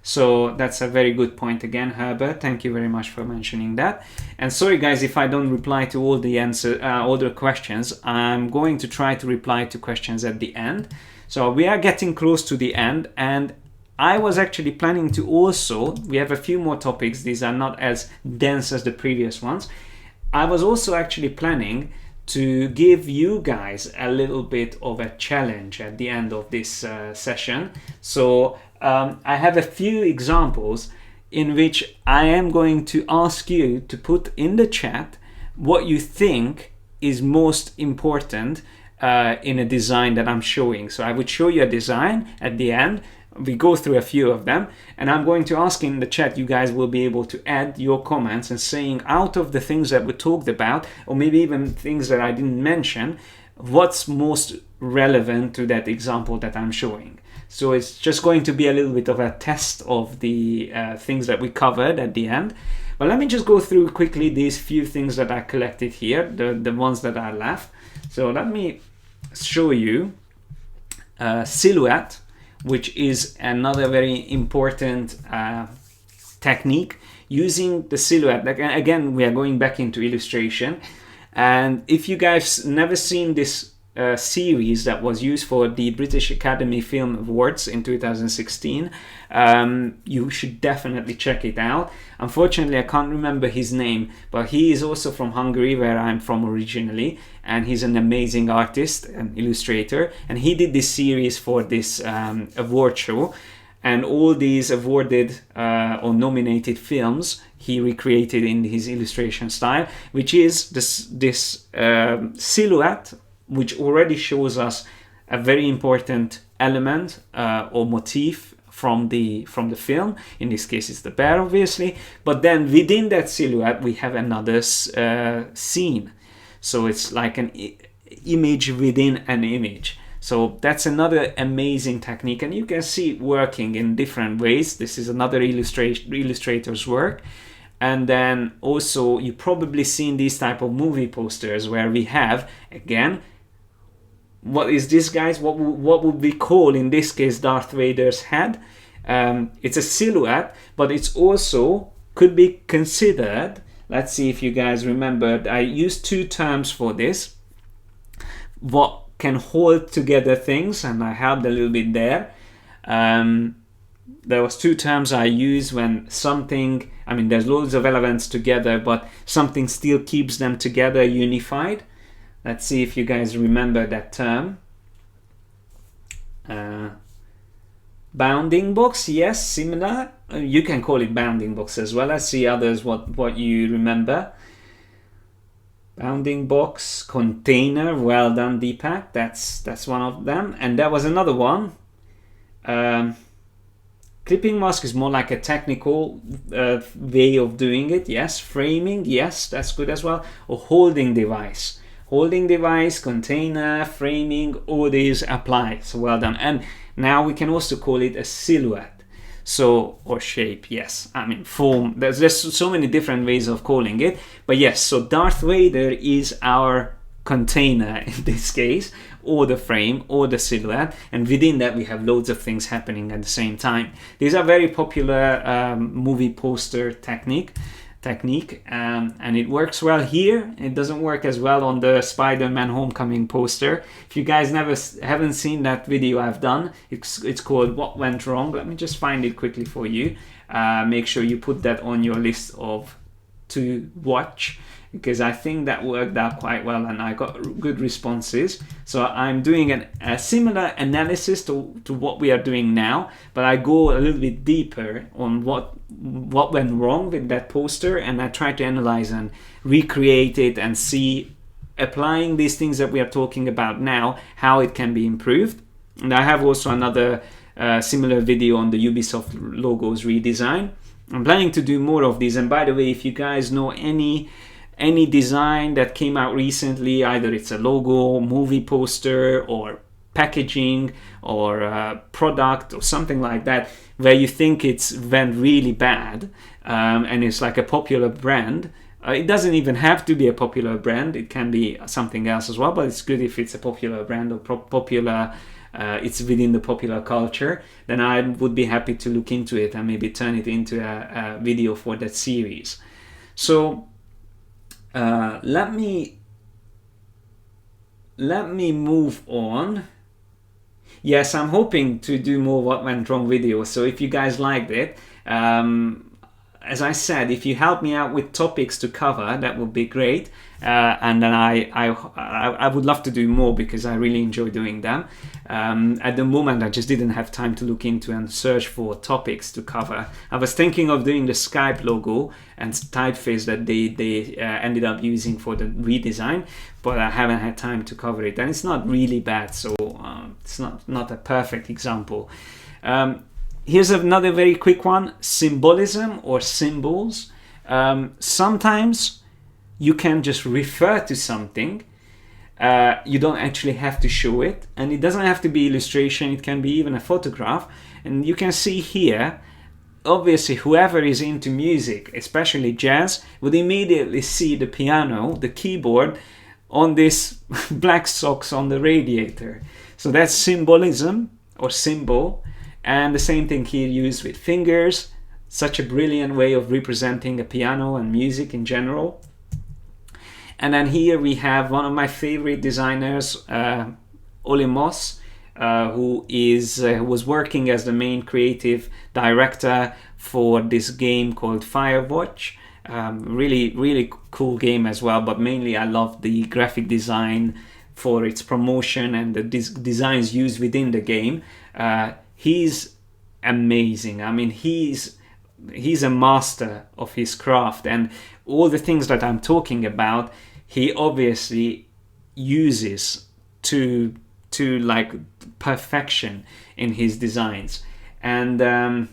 So that's a very good point again, Herbert. Thank you very much for mentioning that. And sorry guys if I don't reply to all the questions. I'm going to try to reply to questions at the end. So we are getting close to the end, and I was actually planning to also, we have a few more topics. These are not as dense as the previous ones. I was also actually planning to give you guys a little bit of a challenge at the end of this session. So I have a few examples in which I am going to ask you to put in the chat what you think is most important in a design that I'm showing. So I would show you a design at the end. We go through a few of them, and I'm going to ask in the chat. You guys will be able to add your comments and saying out of the things that we talked about, or maybe even things that I didn't mention, what's most relevant to that example that I'm showing. So it's just going to be a little bit of a test of the things that we covered at the end. But let me just go through quickly these few things that I collected here, the ones that are left. So let me show you silhouette, which is another very important technique. Using the silhouette, again, we are going back into illustration. And if you guys never seen this series that was used for the British Academy Film Awards in 2016, you should definitely check it out. Unfortunately, I can't remember his name, but he is also from Hungary, where I'm from originally, and he's an amazing artist and illustrator, and he did this series for this award show, and all these awarded or nominated films he recreated in his illustration style, which is this silhouette, which already shows us a very important element or motif from the film. In this case, it's the bear, obviously. But then within that silhouette, we have another scene. So it's like an image within an image. So that's another amazing technique, and you can see it working in different ways. This is another illustrator's work. And then also, you probably seen these type of movie posters where we have, again, what is this, guys? What would we call, in this case, Darth Vader's head? It's a silhouette, but it's also could be considered, let's see if you guys remembered, I used two terms for this. What can hold together things, and I helped a little bit there. There was two terms I used when something, I mean, there's loads of elements together, but something still keeps them together, unified. Let's see if you guys remember that term. Bounding box, yes, similar. You can call it bounding box as well. Let's see others what you remember. Bounding box, container, well done, Deepak. That's one of them. And there was another one. Clipping mask is more like a technical way of doing it. Yes, framing, yes, that's good as well. Or holding device. Holding device, container, framing, all these apply. So well done. And now we can also call it a silhouette. So, or shape, yes. I mean, form. There's so many different ways of calling it. But yes, so Darth Vader is our container in this case, or the frame, or the silhouette, and within that we have loads of things happening at the same time. These are very popular movie poster technique, and it works well here. It doesn't work as well on the Spider-Man Homecoming poster. If you guys haven't seen that video I've done, it's called What Went Wrong. Let me just find it quickly for you. Make sure you put that on your list of to watch, because I think that worked out quite well and I got good responses. So I'm doing a similar analysis to what we are doing now, but I go a little bit deeper on what went wrong with that poster, and I try to analyze and recreate it and see, applying these things that we are talking about now, how it can be improved. And I have also another similar video on the Ubisoft logos redesign. I'm planning to do more of these. And by the way, if you guys know any design that came out recently, either it's a logo, movie poster, or packaging, or a product, or something like that, where you think it's went really bad, and it's like a popular brand. It doesn't even have to be a popular brand. It can be something else as well, but it's good if it's a popular brand or popular. It's within the popular culture, then I would be happy to look into it and maybe turn it into a video for that series. So let me move on. Yes, I'm hoping to do more What Went Wrong videos. So if you guys liked it, as I said, if you help me out with topics to cover, that would be great. And then I would love to do more, because I really enjoy doing them. At the moment, I just didn't have time to look into and search for topics to cover. I was thinking of doing the Skype logo and typeface that they ended up using for the redesign, but I haven't had time to cover it. And it's not really bad, so it's not a perfect example. Here's another very quick one: symbolism or symbols. Sometimes you can just refer to something. You don't actually have to show it, and it doesn't have to be illustration. It can be even a photograph. And you can see here, obviously, whoever is into music, especially jazz, would immediately see the piano, the keyboard, on this black socks on the radiator. So that's symbolism or symbol. And the same thing here, used with fingers. Such a brilliant way of representing a piano and music in general. And then here we have one of my favorite designers, Ole Moss, who was working as the main creative director for this game called Firewatch. Really cool game as well, but mainly I love the graphic design for its promotion and the designs used within the game. He's amazing. I mean, he's a master of his craft, and all the things that I'm talking about, he obviously uses to like perfection in his designs. And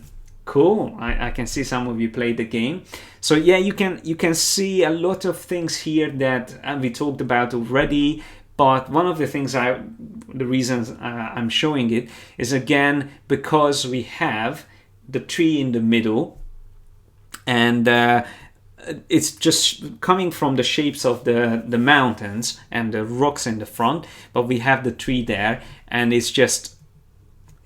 cool, I can see some of you played the game. So yeah, you can see a lot of things here that we talked about already. But one of the things the reasons I'm showing it is, again, because we have the tree in the middle, and it's just coming from the shapes of the mountains and the rocks in the front, but we have the tree there, and it's just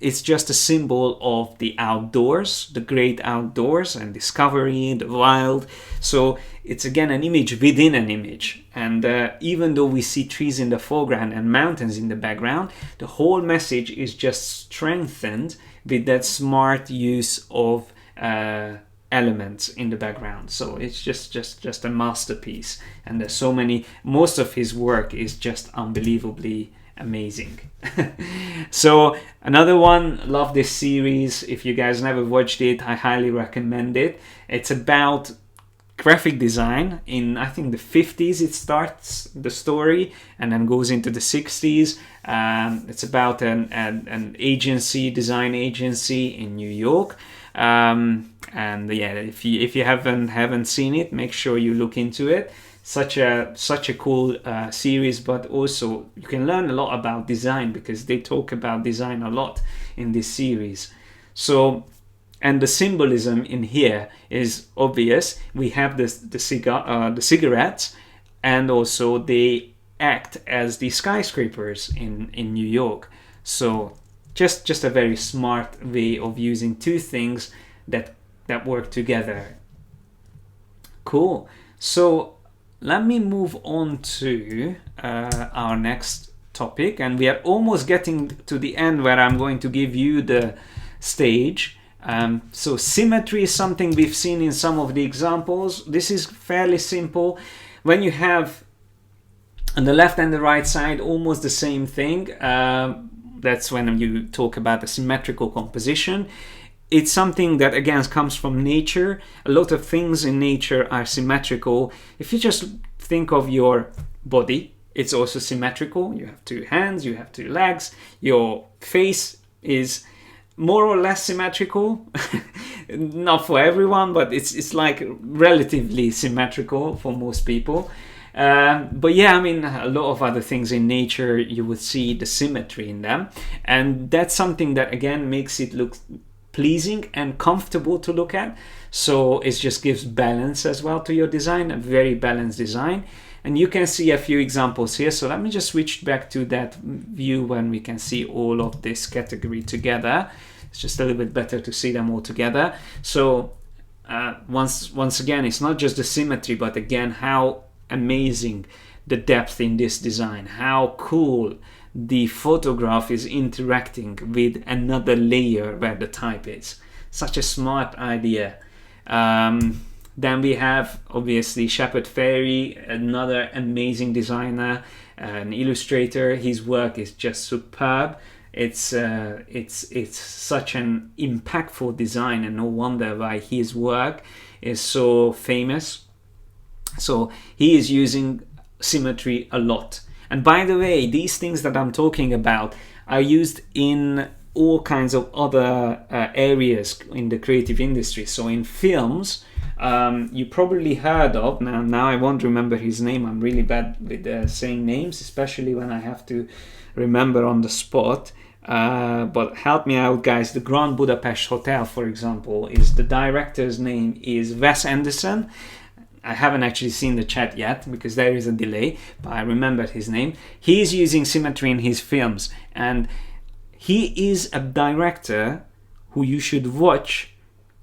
a symbol of the outdoors, the great outdoors and discovery, the wild. So it's again an image within an image. And even though we see trees in the foreground and mountains in the background, the whole message is just strengthened with that smart use of elements in the background. So it's just a masterpiece. And there's so many, most of his work is just unbelievably amazing. So another one, love this series. If you guys never watched it, I highly recommend it. It's about graphic design in, I think, the 50s it starts the story, and then goes into the 60s. It's about an agency, design agency in New York. And yeah, if you haven't seen it, make sure you look into it. Such a cool series, but also you can learn a lot about design, because they talk about design a lot in this series. So And the symbolism in here is obvious. We have the cigarettes, and also they act as the skyscrapers in New York. So just a very smart way of using two things that work together. Cool. So let me move on to our next topic, and we are almost getting to the end where I'm going to give you the stage. So symmetry is something we've seen in some of the examples. This is fairly simple. When you have on the left and the right side almost the same thing, that's when you talk about a symmetrical composition. It's something that again comes from nature. A lot of things in nature are symmetrical. If you just think of your body, it's also symmetrical. You have two hands, you have two legs, your face is more or less symmetrical. Not for everyone, but it's like relatively symmetrical for most people. But yeah, I mean, a lot of other things in nature, you would see the symmetry in them. And that's something that again makes it look pleasing and comfortable to look at. So it just gives balance as well to your design, a very balanced design. And you can see a few examples here. So let me just switch back to that view when we can see all of this category together. It's just a little bit better to see them all together. So once again, it's not just the symmetry, but again, how amazing the depth in this design, how cool the photograph is interacting with another layer where the type is. Such a smart idea. Then we have obviously Shepard Fairey, another amazing designer, an illustrator. His work is just superb. It's such an impactful design, and no wonder why his work is so famous. So he is using symmetry a lot. And by the way, these things that I'm talking about are used in all kinds of other areas in the creative industry. So in films, you probably heard of, now I won't remember his name, I'm really bad with saying names, especially when I have to remember on the spot, but help me out guys. The Grand Budapest Hotel, for example, is the director's name is Wes Anderson. I haven't actually seen the chat yet because there is a delay, but I remembered his name. He's using symmetry in his films, and he is a director who you should watch.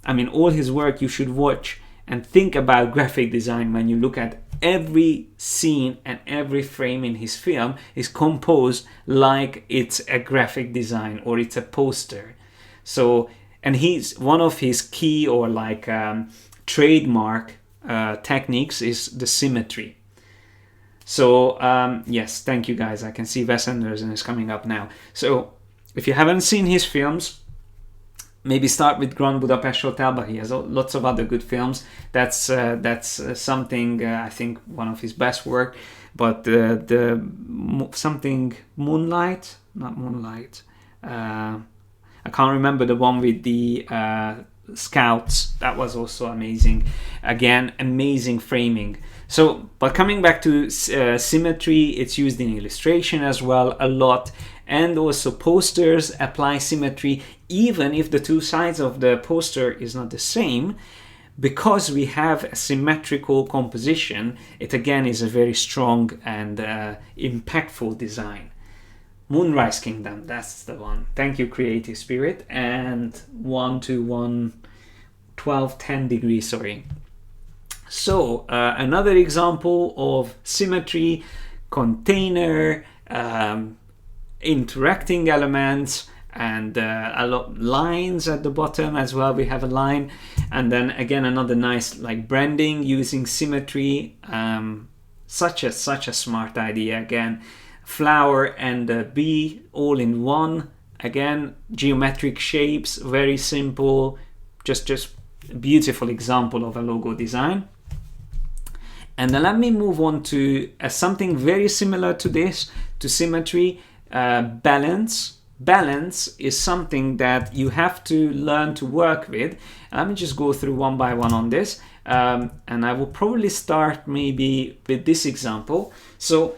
I mean, all his work you should watch and think about graphic design when you look at every scene, and every frame in his film is composed like it's a graphic design or it's a poster. So, and he's one of his key or like trademark techniques is the symmetry. So yes, thank you guys. I can see Wes Anderson is coming up now. So if you haven't seen his films, maybe start with Grand Budapest Hotel, but he has lots of other good films. That's something I think one of his best work. But the something Moonlight, not Moonlight. I can't remember the one with the Scouts. That was also amazing. Again, amazing framing. So, but coming back to symmetry, it's used in illustration as well a lot, and also posters apply symmetry even if the two sides of the poster is not the same. Because we have a symmetrical composition, it again is a very strong and impactful design. Moonrise Kingdom, that's the one. Thank you, Creative Spirit. And 1 to 1, 12, 10 degrees, sorry. So another example of symmetry, container, interacting elements, and a lot lines at the bottom as well. We have a line, and then again another nice like branding using symmetry. Such a smart idea again. Flower and a bee all in one. Again, geometric shapes, very simple. Just a beautiful example of a logo design. And then let me move on to something very similar to this, to symmetry, balance. Balance is something that you have to learn to work with. Let me just go through one by one on this. And I will probably start maybe with this example. So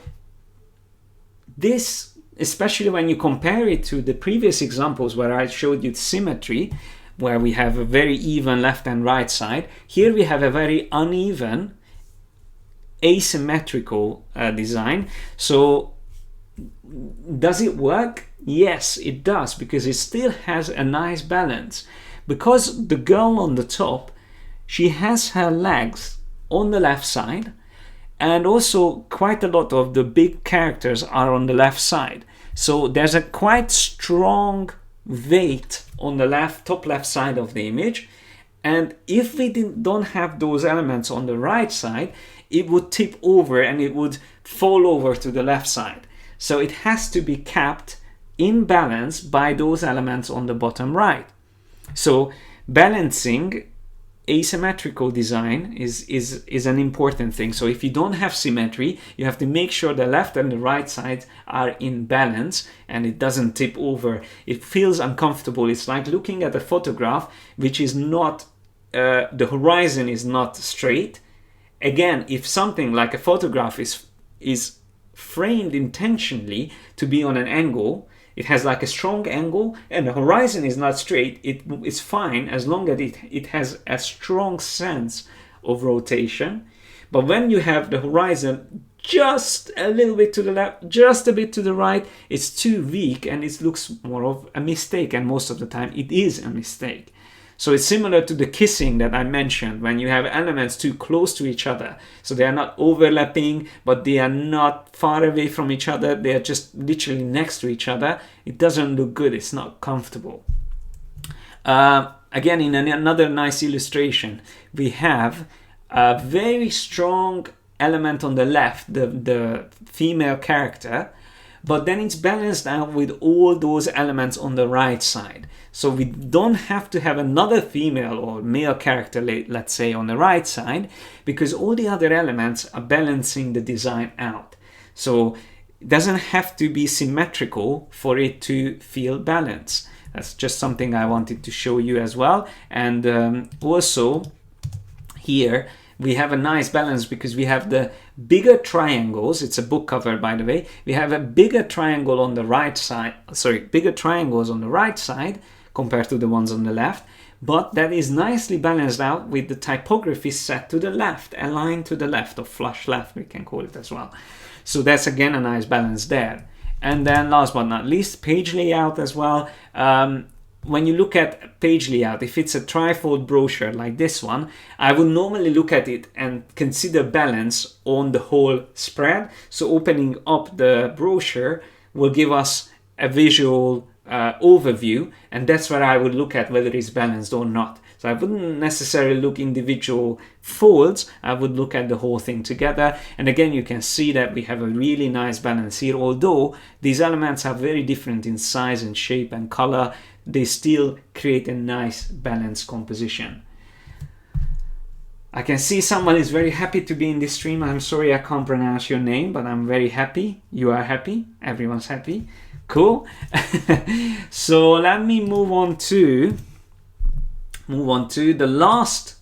this, especially when you compare it to the previous examples where I showed you symmetry, where we have a very even left and right side. Here we have a very uneven, asymmetrical design. So does it work? Yes, it does, because it still has a nice balance. Because the girl on the top, she has her legs on the left side, and also quite a lot of the big characters are on the left side. So there's a quite strong weight on the top left side of the image. And if we don't have those elements on the right side, it would tip over and it would fall over to the left side. So it has to be kept in balance by those elements on the bottom right. So balancing asymmetrical design is an important thing. So if you don't have symmetry, you have to make sure the left and the right side are in balance and it doesn't tip over. It feels uncomfortable. It's like looking at a photograph which is not, the horizon is not straight. Again, if something like a photograph is framed intentionally to be on an angle, it has like a strong angle and the horizon is not straight, it's fine as long as it has a strong sense of rotation. But when you have the horizon just a little bit to the left, just a bit to the right, it's too weak and it looks more of a mistake, and most of the time it is a mistake. So it's similar to the kissing that I mentioned, when you have elements too close to each other. So they are not overlapping, but they are not far away from each other. They are just literally next to each other. It doesn't look good. It's not comfortable. Again, in another nice illustration, we have a very strong element on the left, the female character, but then it's balanced out with all those elements on the right side. So we don't have to have another female or male character, let's say, on the right side, because all the other elements are balancing the design out. So it doesn't have to be symmetrical for it to feel balanced. That's just something I wanted to show you as well. And also here we have a nice balance because we have the bigger triangles. It's a book cover, by the way. We have a bigger triangle on the right side, bigger triangles on the right side compared to the ones on the left, but that is nicely balanced out with the typography set to the left, aligned to the left, or flush left, we can call it as well. So that's again a nice balance there. And then last but not least, page layout as well. When you look at page layout, if it's a trifold brochure like this one, I would normally look at it and consider balance on the whole spread. So opening up the brochure will give us a visual overview, and that's where I would look at whether it's balanced or not. So I wouldn't necessarily look individual folds, I would look at the whole thing together. And again, you can see that we have a really nice balance here. Although these elements are very different in size and shape and color, they still create a nice balanced composition. I can see someone is very happy to be in this stream. I'm sorry I can't pronounce your name, but I'm very happy. You are happy. Everyone's happy. Cool. So let me move on to the last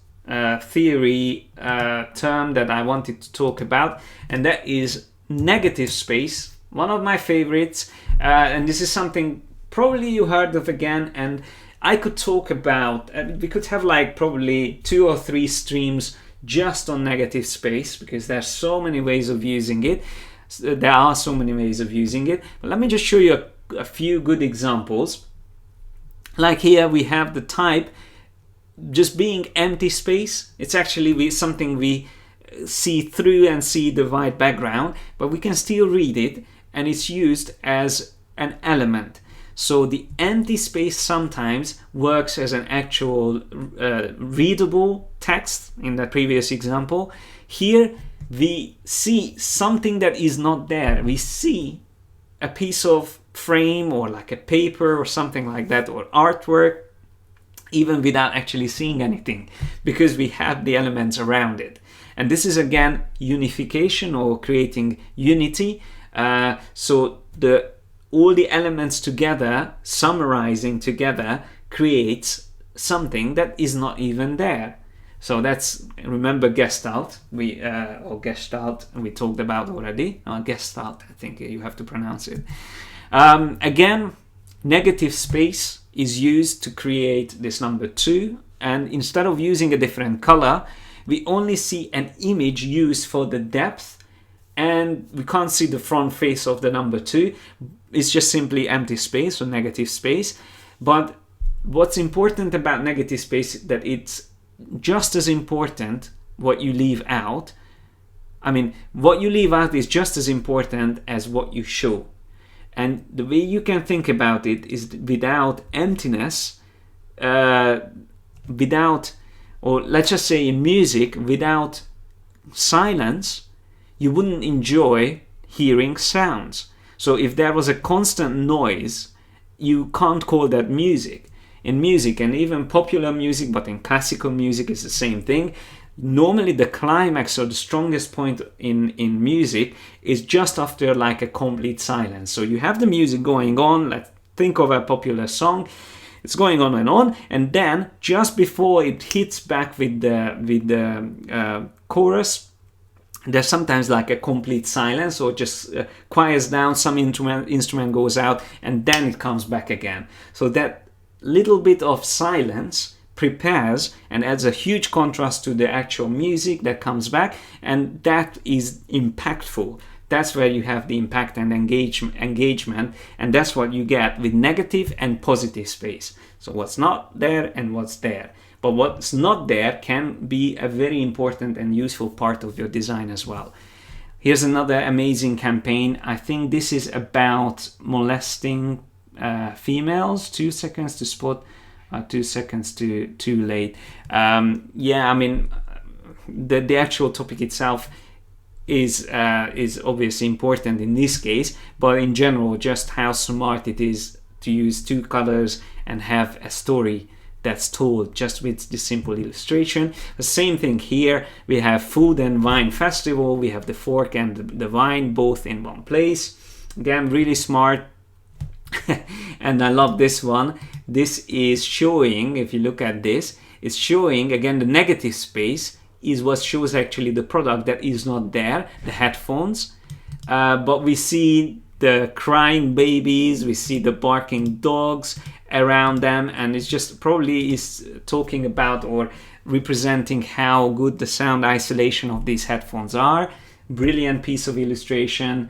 theory term that I wanted to talk about, and that is negative space. One of my favorites, and this is something probably you heard of again, and I could talk about, we could have like probably 2 or 3 streams just on negative space, because there's so many ways of using it. There are so many ways of using it, but let me just show you a few good examples. Like here we have the type just being empty space. It's actually something we see through and see the white background, but we can still read it, and it's used as an element. So the empty space sometimes works as an actual readable text in the previous example. Here we see something that is not there. We see a piece of frame or like a paper or something like that, or artwork, even without actually seeing anything, because we have the elements around it. And this is again unification, or creating unity. So all the elements together, summarizing together, creates something that is not even there. So that's, remember Gestalt, we talked about already. Gestalt, I think you have to pronounce it. Again, negative space is used to create this number 2, and instead of using a different color, we only see an image used for the depth, and we can't see the front face of the number 2. It's just simply empty space or negative space. But what's important about negative space is that it's just as important what you leave out. I mean, what you leave out is just as important as what you show. And the way you can think about it is without emptiness, without, or let's just say in music, without silence, you wouldn't enjoy hearing sounds. So if there was a constant noise, you can't call that music. In music, and even popular music, but in classical music it's the same thing. Normally the climax or the strongest point in music is just after like a complete silence. So you have the music going on, let's think of a popular song, it's going on, and then just before it hits back with the chorus, there's sometimes like a complete silence, or just quiets down, some instrument goes out, and then it comes back again. So that little bit of silence prepares and adds a huge contrast to the actual music that comes back, and that is impactful. That's where you have the impact and engagement, and that's what you get with negative and positive space. So what's not there and what's there. But what's not there can be a very important and useful part of your design as well. Here's another amazing campaign. I think this is about molesting females. 2 seconds to spot, 2 seconds too late. Yeah, I mean, the actual topic itself is obviously important in this case, but in general, just how smart it is to use 2 colors and have a story that's told just with the simple illustration. The same thing here. We have food and wine festival. We have the fork and the wine both in one place. Again, really smart. And I love this one. This is showing, if you look at this, it's showing again the negative space is what shows actually the product that is not there, the headphones. But we see the crying babies, we see the barking dogs around them, and it's just probably is talking about or representing how good the sound isolation of these headphones are. Brilliant piece of illustration.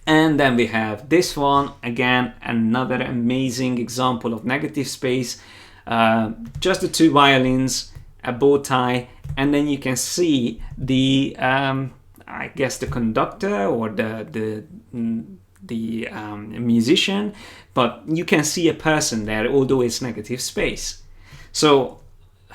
And then we have this one, again, another amazing example of negative space. Just the 2 violins, a bow tie, and then you can see the I guess the conductor or the musician, but you can see a person there, although it's negative space. So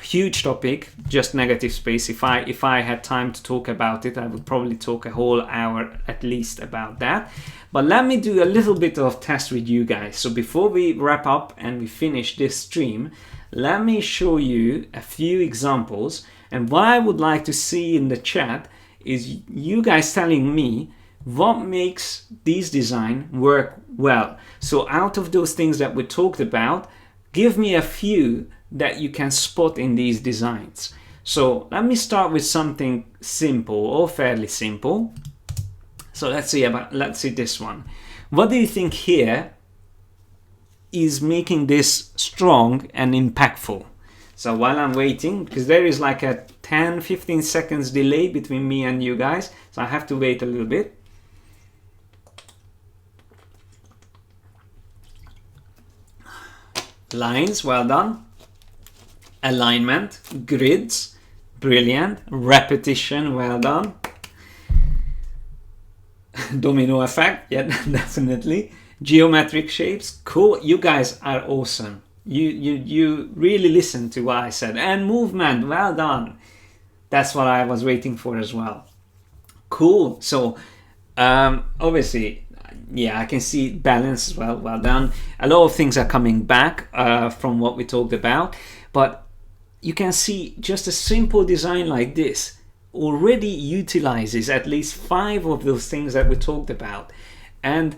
huge topic, just negative space. If I had time to talk about it, I would probably talk a whole hour at least about that. But let me do a little bit of test with you guys. So before we wrap up and we finish this stream, let me show you a few examples. And what I would like to see in the chat is you guys telling me what makes these design work well. So out of those things that we talked about, give me a few that you can spot in these designs. So let me start with something simple or fairly simple. So let's see this one. What do you think here is making this strong and impactful? So while I'm waiting, because there is like a 10-15 seconds delay between me and you guys, so I have to wait a little bit. Lines, well done. Alignment, grids, brilliant. Repetition, well done. Domino effect, yeah, definitely. Geometric shapes, cool. You guys are awesome. You really listened to what I said. And movement, well done. That's what I was waiting for as well. Cool. So obviously, yeah, I can see balance as well. Well done. A lot of things are coming back from what we talked about, but you can see just a simple design like this already utilizes at least 5 of those things that we talked about. And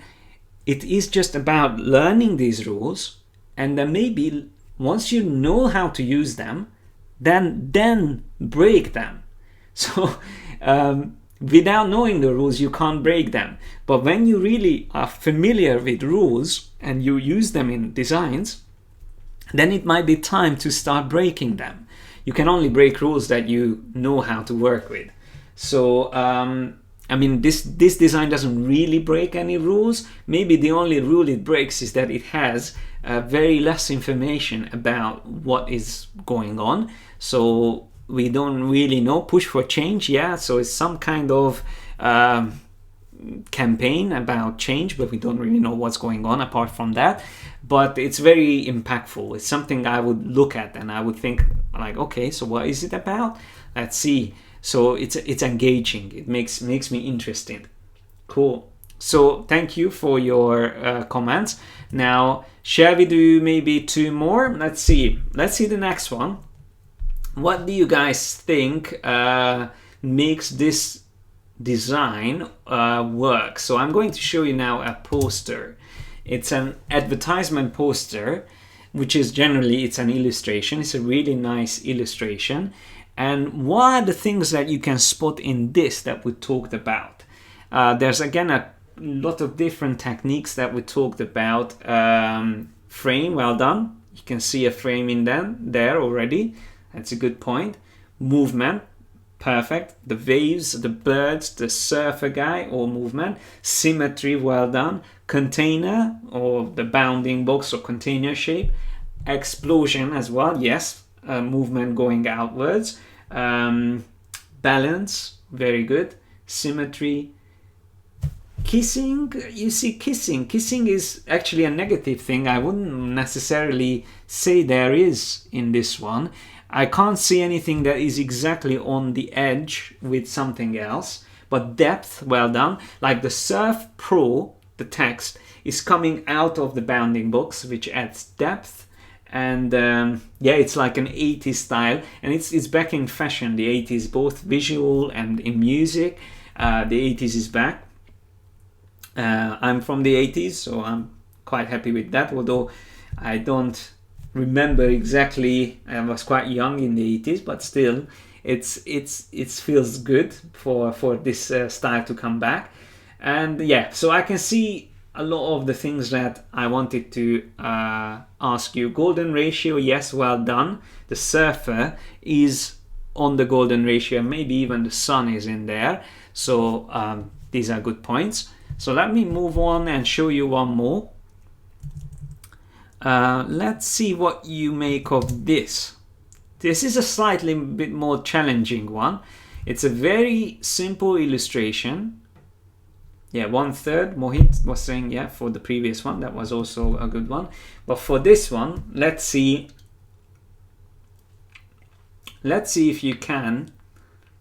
it is just about learning these rules, and then maybe once you know how to use them, then break them. So Without knowing the rules, you can't break them. But when you really are familiar with rules and you use them in designs, then it might be time to start breaking them. You can only break rules that you know how to work with. So, I mean, this design doesn't really break any rules. Maybe the only rule it breaks is that it has very less information about what is going on. So we don't really know. Push for change, yeah. So it's some kind of campaign about change, but we don't really know what's going on apart from that. But it's very impactful. It's something I would look at and I would think like, okay, so what is it about? Let's see. So it's engaging. It makes me interested. Cool. So thank you for your comments. Now, shall we do maybe 2 more? Let's see the next one. What do you guys think makes this design work? So I'm going to show you now a poster. It's an advertisement poster, which is generally, it's an illustration. It's a really nice illustration. And what are the things that you can spot in this that we talked about? There's again a lot of different techniques that we talked about. Frame, well done. You can see a frame in there already. That's a good point. Movement, perfect. The waves, the birds, the surfer guy, all movement. Symmetry, well done. Container, or the bounding box or container shape. Explosion as well, yes. Movement going outwards. Balance, very good. Symmetry. Kissing, you see kissing is actually a negative thing. I wouldn't necessarily say there is in this one. I can't see anything that is exactly on the edge with something else, but depth, well done. Like the Surf Pro, the text is coming out of the bounding box, which adds depth. And yeah, it's like an 80s style, and it's back in fashion, the 80s, both visual and in music. The 80s is back. I'm from the 80s, so I'm quite happy with that, although I don't remember exactly. I was quite young in the 80s, but still it feels good for this style to come back. And yeah, so I can see a lot of the things that I wanted to ask you. Golden ratio, yes, well done. The surfer is on the golden ratio, maybe even the sun is in there. So these are good points. So let me move on and show you one more. Let's see what you make of this. This is a slightly bit more challenging one. It's a very simple illustration. Yeah, 1/3. Mohit was saying, yeah, for the previous one, that was also a good one. But for this one, let's see if you can.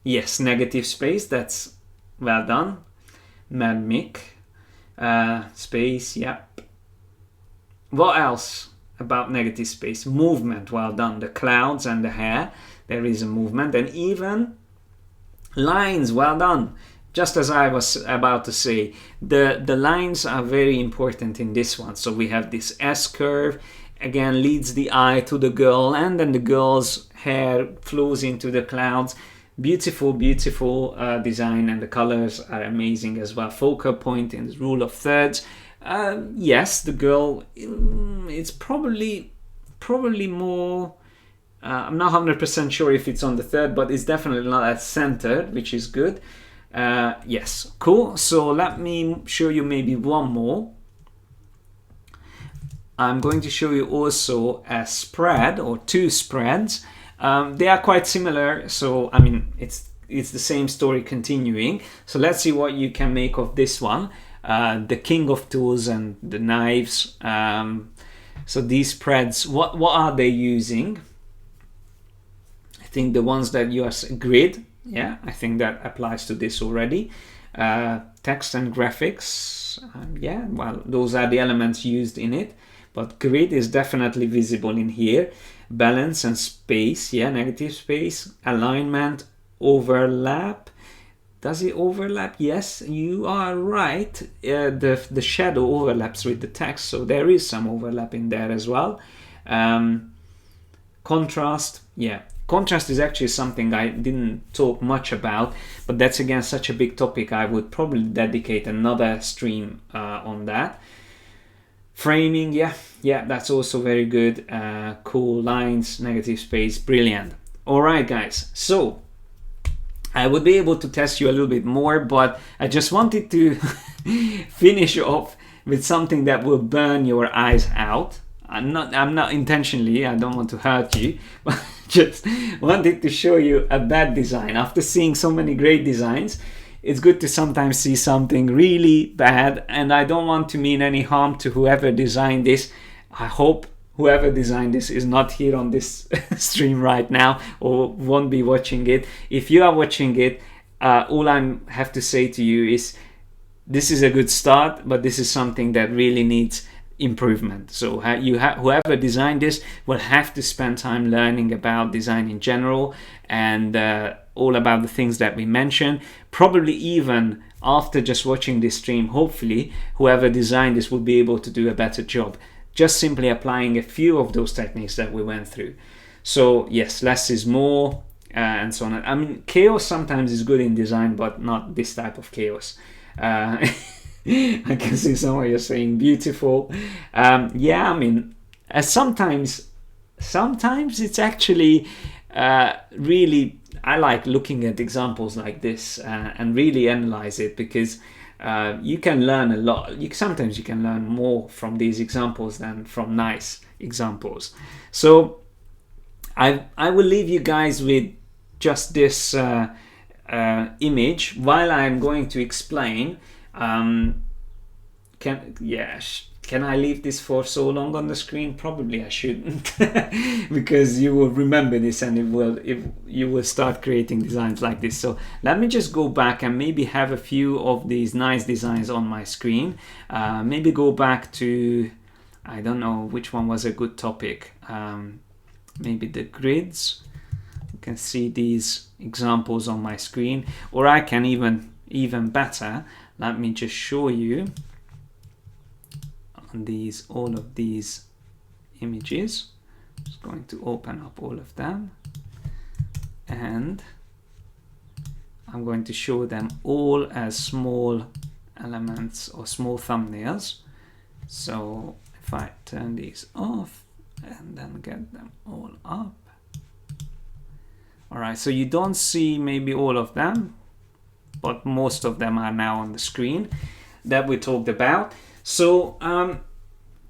Yes, negative space, that's well done. Mad Mick. Space, yeah. What else about negative space? Movement, well done. The clouds and the hair, there is a movement. And even lines, well done. Just as I was about to say, the lines are very important in this one. So we have this S-curve, again leads the eye to the girl, and then the girl's hair flows into the clouds. Beautiful, beautiful design, and the colors are amazing as well. Focal point in the rule of thirds. Yes, the girl, it's probably more, I'm not 100% sure if it's on the third, but it's definitely not at center, which is good. Yes, cool. So let me show you maybe one more. I'm going to show you also a spread or 2 spreads. They are quite similar, so I mean it's the same story continuing. So let's see what you can make of this one. The king of tools and the knives. So these spreads, what are they using? I think the ones that use grid. Yeah, I think that applies to this already. Text and graphics. Yeah, well, those are the elements used in it. But grid is definitely visible in here. Balance and space, yeah, negative space. Alignment, overlap. Does it overlap? Yes, you are right. The shadow overlaps with the text, so there is some overlap in there as well. Contrast, yeah. Contrast is actually something I didn't talk much about, but that's again such a big topic. I would probably dedicate another stream on that. Framing, yeah, that's also very good. Cool lines, negative space, brilliant. All right, guys. So I would be able to test you a little bit more, but I just wanted to finish off with something that will burn your eyes out. I'm not intentionally, I don't want to hurt you, but just wanted to show you a bad design. After seeing so many great designs, it's good to sometimes see something really bad, and I don't want to mean any harm to whoever designed this. I hope whoever designed this is not here on this stream right now or won't be watching it. If you are watching it, all I have to say to you is this is a good start, but this is something that really needs improvement. So whoever designed this will have to spend time learning about design in general and all about the things that we mentioned. Probably even after just watching this stream, hopefully whoever designed this will be able to do a better job, just simply applying a few of those techniques that we went through. So yes, less is more, and so on. I mean, chaos sometimes is good in design, but not this type of chaos. I can see some of you saying beautiful. Yeah, I mean, sometimes it's actually really, I like looking at examples like this and really analyze it, because you can learn a lot. Sometimes you can learn more from these examples than from nice examples. So I will leave you guys with just this image while I'm going to explain. Can I leave this for so long on the screen? Probably I shouldn't, because you will remember this and you will start creating designs like this. So let me just go back and maybe have a few of these nice designs on my screen. Maybe go back to, I don't know which one was a good topic. Maybe the grids. You can see these examples on my screen, or I can even better. Let me just show you on all of these images. Just going to open up all of them, and I'm going to show them all as small elements or small thumbnails. So if I turn these off and then get them all up. All right, so you don't see maybe all of them, but most of them are now on the screen that we talked about. So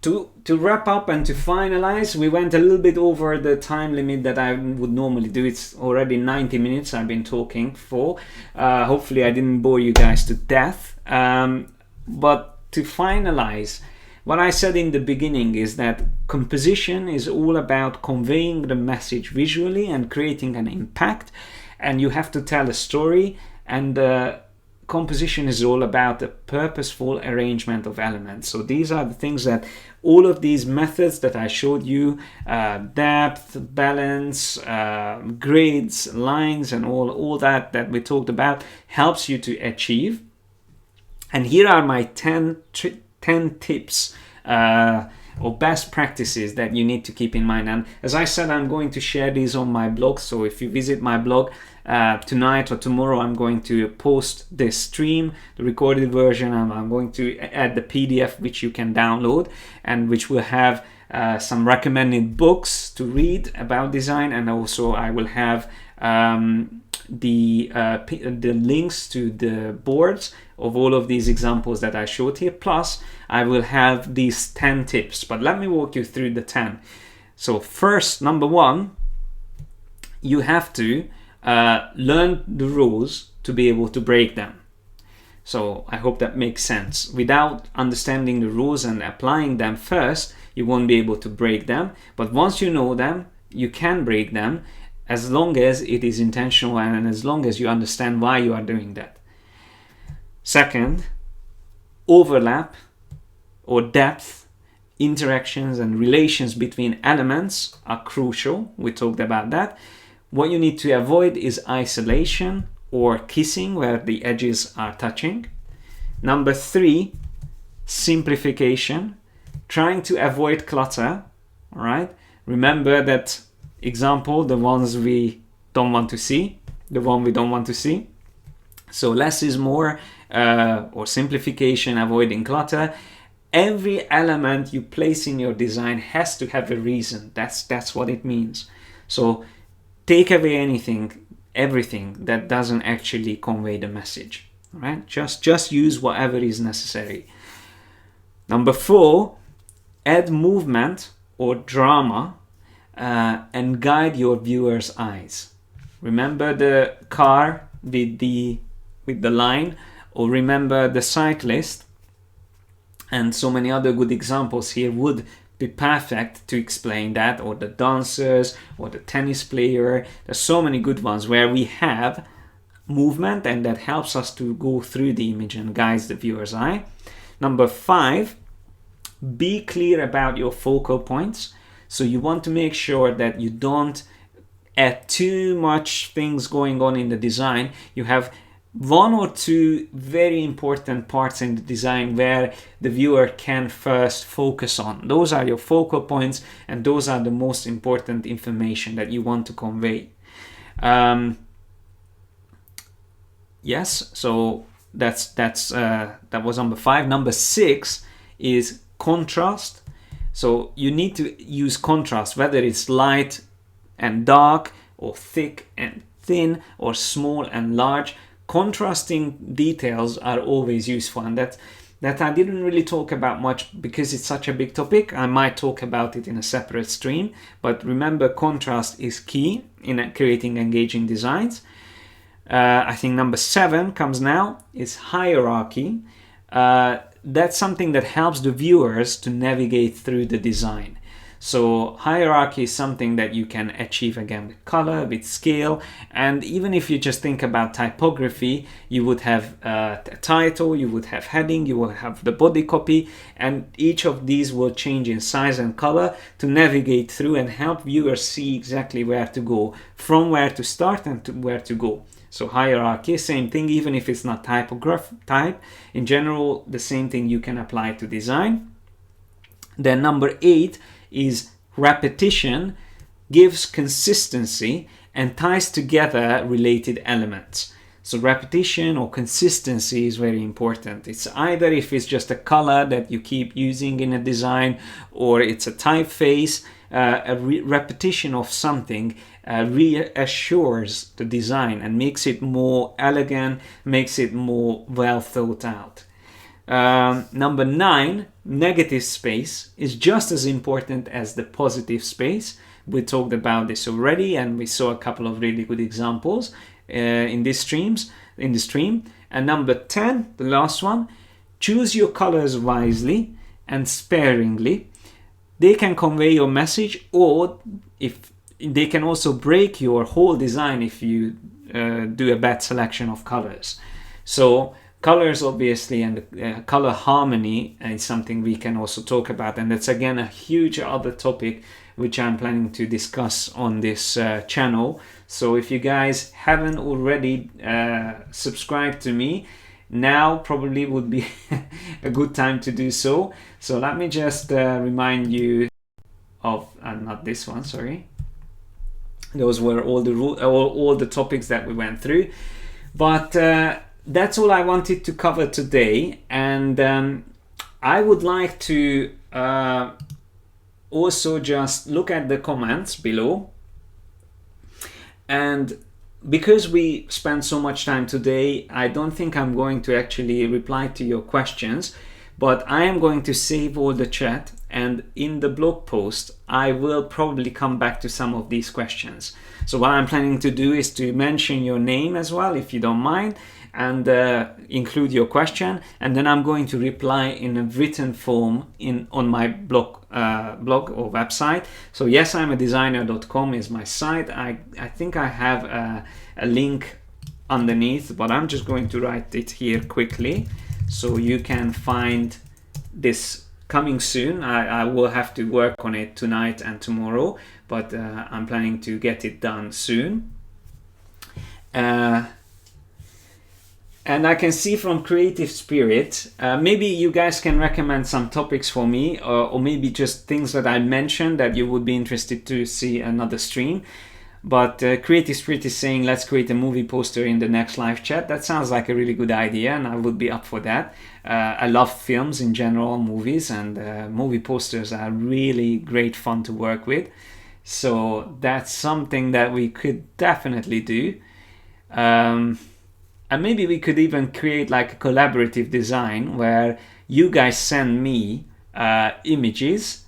to wrap up and to finalize, we went a little bit over the time limit that I would normally do. It's already 90 minutes I've been talking for. Hopefully I didn't bore you guys to death. But to finalize, what I said in the beginning is that composition is all about conveying the message visually and creating an impact, and you have to tell a story. And composition is all about the purposeful arrangement of elements. So these are the things that all of these methods that I showed you, depth, balance, grids, lines, and all that we talked about, helps you to achieve. And here are my 10 tips or best practices that you need to keep in mind. And as I said, I'm going to share these on my blog. So if you visit my blog tonight or tomorrow, I'm going to post this stream, the recorded version, and I'm going to add the PDF which you can download and which will have some recommended books to read about design, and also I will have the links to the boards of all of these examples that I showed here. Plus I will have these 10 tips, but let me walk you through the 10. So first, number one, you have to learn the rules to be able to break them. So I hope that makes sense. Without understanding the rules and applying them first, you won't be able to break them. But once you know them, you can break them, as long as it is intentional and as long as you understand why you are doing that. Second, overlap or depth, interactions and relations between elements are crucial. We talked about that. What you need to avoid is isolation or kissing where the edges are touching. Number 3, simplification, trying to avoid clutter. All right. Remember that example, the ones we don't want to see, the one we don't want to see. So less is more, or simplification, avoiding clutter. Every element you place in your design has to have a reason. That's what it means. So take away everything that doesn't actually convey the message. All right? Just use whatever is necessary. Number 4, add movement or drama and guide your viewer's eyes. Remember the car with the line, or remember the cyclist, and so many other good examples here would be perfect to explain that, or the dancers, or the tennis player. There's so many good ones where we have movement and that helps us to go through the image and guides the viewer's eye. Number 5, be clear about your focal points. So you want to make sure that you don't add too much things going on in the design. You have 1 or 2 very important parts in the design where the viewer can first focus on. Those are your focal points, and those are the most important information that you want to convey. Yes, so that was number 5. Number 6 is contrast. So you need to use contrast, whether it's light and dark, or thick and thin, or small and large. Contrasting details are always useful, and that I didn't really talk about much because it's such a big topic. I might talk about it in a separate stream, but remember, contrast is key in creating engaging designs. I think number 7 comes now, is hierarchy. That's something that helps the viewers to navigate through the design. So hierarchy is something that you can achieve again with color, with scale, and even if you just think about typography, you would have a title, you would have heading, you will have the body copy, and each of these will change in size and color to navigate through and help viewers see exactly where to go, from where to start and to where to go. So hierarchy, same thing, even if it's not type. In general, the same thing you can apply to design. Then number 8 is repetition, gives consistency and ties together related elements. So repetition or consistency is very important. It's either if it's just a color that you keep using in a design, or it's a typeface, repetition of something reassures the design and makes it more elegant, makes it more well thought out. Number 9, negative space is just as important as the positive space. We talked about this already, and we saw a couple of really good examples in the stream. And number 10, the last one, choose your colors wisely and sparingly. They can convey your message, or if they can also break your whole design if you do a bad selection of colors. So colors, obviously, and color harmony is something we can also talk about, and that's again a huge other topic which I'm planning to discuss on this channel. So if you guys haven't already subscribed to me, now probably would be a good time to do so. So let me just remind you of not this one, sorry. Those were all the topics that we went through, but that's all I wanted to cover today. And I would like to also just look at the comments below, and because we spent so much time today, I don't think I'm going to actually reply to your questions, but I am going to save all the chat, and in the blog post I will probably come back to some of these questions. So what I'm planning to do is to mention your name as well, if you don't mind, and include your question, and then I'm going to reply in a written form on my blog or website. So yesimadesigner.com is my site. I think I have a link underneath, but I'm just going to write it here quickly so you can find this coming soon. I will have to work on it tonight and tomorrow, but I'm planning to get it done soon. And I can see from Creative Spirit, maybe you guys can recommend some topics for me, or maybe just things that I mentioned that you would be interested to see another stream. But Creative Spirit is saying, let's create a movie poster in the next live chat. That sounds like a really good idea, and I would be up for that. I love films in general, movies, and movie posters are really great fun to work with. So that's something that we could definitely do. And maybe we could even create like a collaborative design where you guys send me images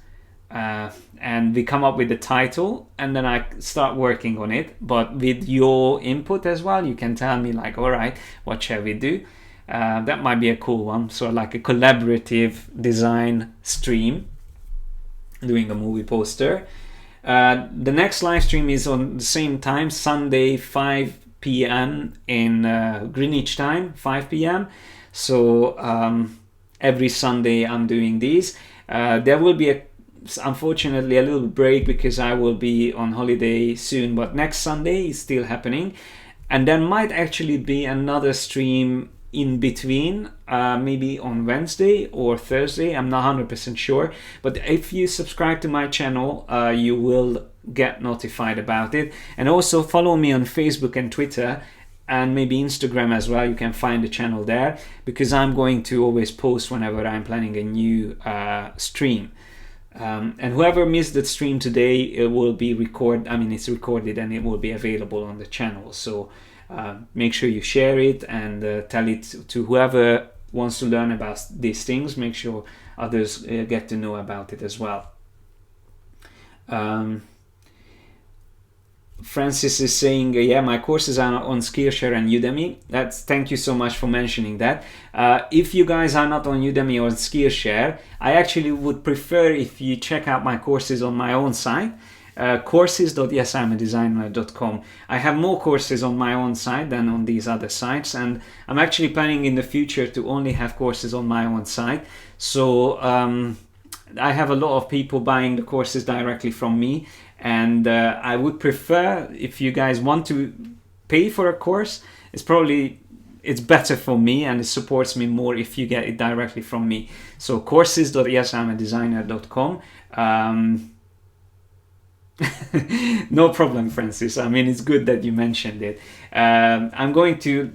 and we come up with the title, and then I start working on it. But with your input as well, you can tell me like, all right, what shall we do? That might be a cool one. So like a collaborative design stream, doing a movie poster. The next live stream is on the same time, Sunday, 5 p.m. in Greenwich time, 5 p.m. So every Sunday I'm doing these. There will be unfortunately a little break because I will be on holiday soon, but next Sunday is still happening. And there might actually be another stream in between, maybe on Wednesday or Thursday. I'm not 100% sure, but if you subscribe to my channel, you will get notified about it. And also follow me on Facebook and Twitter, and maybe Instagram as well. You can find the channel there, because I'm going to always post whenever I'm planning a new stream. And whoever missed the stream today, it will be it's recorded and it will be available on the channel. So make sure you share it and tell it to whoever wants to learn about these things. Make sure others get to know about it as well. Francis is saying, yeah, my courses are on Skillshare and Udemy. Thank you so much for mentioning that. If you guys are not on Udemy or Skillshare, I actually would prefer if you check out my courses on my own site, courses.yesimadesigner.com. I have more courses on my own site than on these other sites, and I'm actually planning in the future to only have courses on my own site. So I have a lot of people buying the courses directly from me, and I would prefer, if you guys want to pay for a course, it's better for me and it supports me more if you get it directly from me. So courses.yesimadesigner.com. No problem, Francis. I mean, it's good that you mentioned it. I'm going to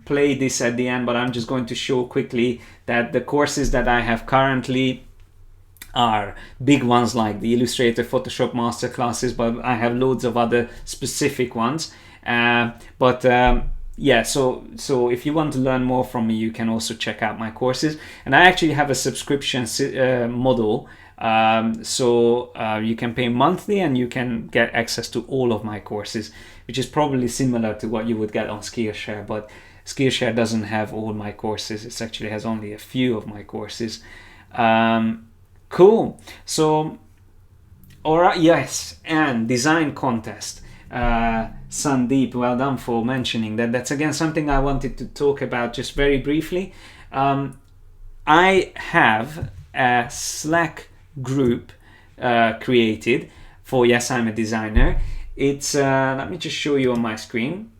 play this at the end, but I'm just going to show quickly that the courses that I have currently are big ones like the Illustrator, Photoshop masterclasses, but I have loads of other specific ones. Yeah, so if you want to learn more from me, you can also check out my courses. And I actually have a subscription model, so you can pay monthly and you can get access to all of my courses, which is probably similar to what you would get on Skillshare, but Skillshare doesn't have all my courses. It actually has only a few of my courses. Cool. So, all right, yes, and design contest. Sandeep, well done for mentioning that. That's again something I wanted to talk about just very briefly. I have a Slack group created for Yes, I'm a Designer. It's let me just show you on my screen.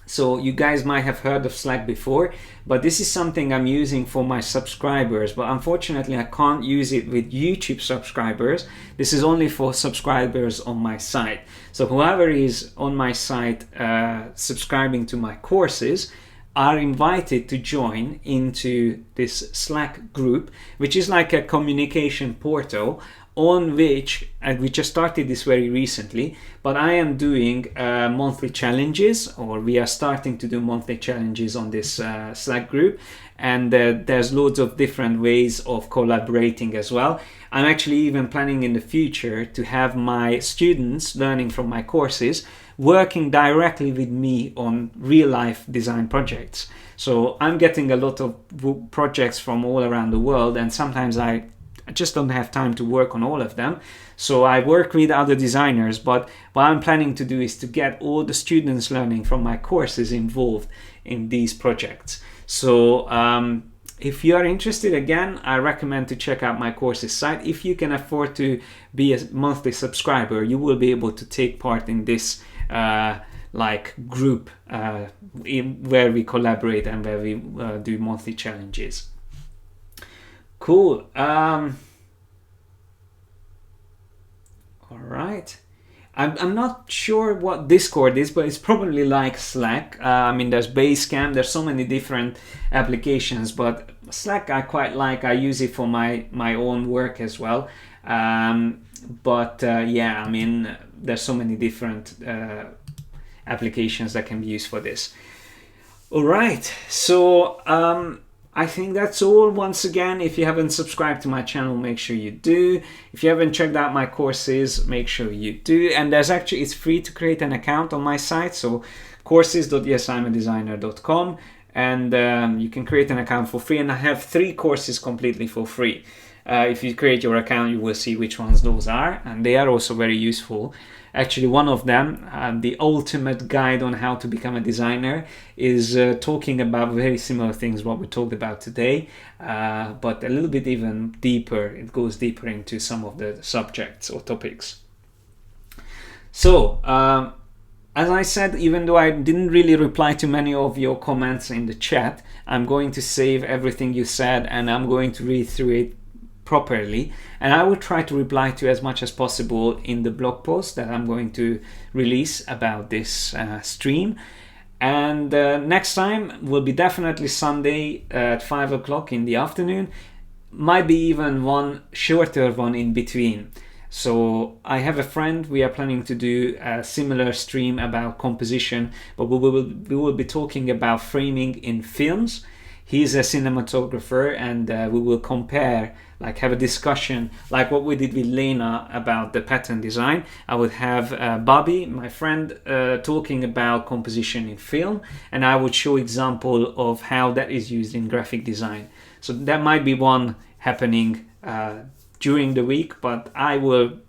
So you guys might have heard of Slack before, but this is something I'm using for my subscribers, but unfortunately I can't use it with YouTube subscribers. This is only for subscribers on my site. So whoever is on my site subscribing to my courses are invited to join into this Slack group, which is like a communication portal on which, and we just started this very recently, but I am doing monthly challenges, or we are starting to do monthly challenges on this Slack group, and there's loads of different ways of collaborating as well. I'm actually even planning in the future to have my students learning from my courses working directly with me on real life design projects. So I'm getting a lot of projects from all around the world, and sometimes I just don't have time to work on all of them. So I work with other designers, but what I'm planning to do is to get all the students learning from my courses involved in these projects. So if you are interested, again, I recommend to check out my courses site. If you can afford to be a monthly subscriber, you will be able to take part in this like group where we collaborate and where we do monthly challenges. Cool. All right. I'm not sure what Discord is, but it's probably like Slack. I mean, there's Basecamp, there's so many different applications, but Slack I quite like. I use it for my own work as well. Yeah, I mean, there's so many different applications that can be used for this. All right, so I think that's all. Once again, if you haven't subscribed to my channel, make sure you do. If you haven't checked out my courses, make sure you do. And it's free to create an account on my site, so courses.yesimadesigner.com, and you can create an account for free, and I have 3 courses completely for free. If you create your account, you will see which ones those are, and they are also very useful. Actually, one of them, the ultimate guide on how to become a designer, is talking about very similar things what we talked about today, but a little bit even deeper. It goes deeper into some of the subjects or topics. So, as I said, even though I didn't really reply to many of your comments in the chat, I'm going to save everything you said and I'm going to read through it properly, and I will try to reply to as much as possible in the blog post that I'm going to release about this stream. And next time will be definitely Sunday at 5 o'clock in the afternoon. Might be even one shorter one in between. So I have a friend, we are planning to do a similar stream about composition, but we will be talking about framing in films. He's a cinematographer, and we will compare, like have a discussion like what we did with Lena about the pattern design. I would have Bobby, my friend, talking about composition in film, and I would show example of how that is used in graphic design. So that might be one happening during the week, but I will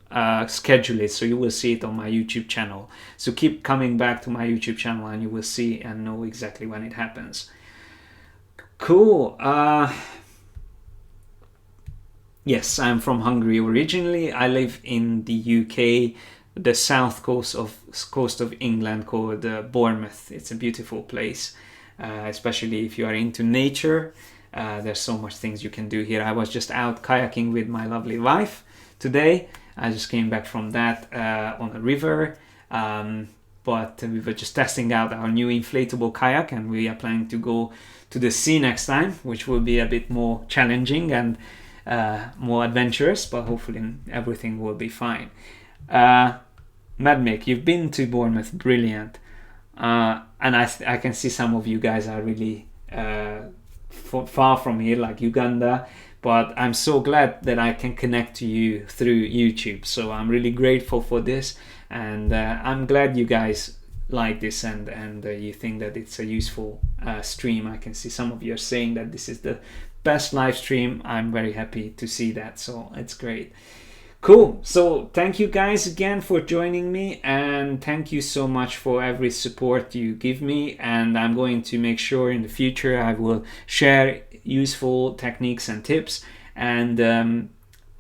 schedule it so you will see it on my YouTube channel. So keep coming back to my YouTube channel and you will see and know exactly when it happens. Cool. Yes, I'm from Hungary originally. I live in the UK, the south coast of England, called Bournemouth. It's a beautiful place, especially if you are into nature. There's so much things you can do here. I was just out kayaking with my lovely wife today. I just came back from that on a river. But we were just testing out our new inflatable kayak, and we are planning to go to the sea next time, which will be a bit more challenging and more adventurous, but hopefully everything will be fine. Madmick, you've been to Bournemouth, brilliant. And I can see some of you guys are really far from here, like Uganda, but I'm so glad that I can connect to you through YouTube. So I'm really grateful for this, and I'm glad you guys like this and you think that it's a useful stream. I can see some of you are saying that this is the best live stream. I'm very happy to see that, so it's great. Cool. So thank you guys again for joining me, and thank you so much for every support you give me, and I'm going to make sure in the future I will share useful techniques and tips, and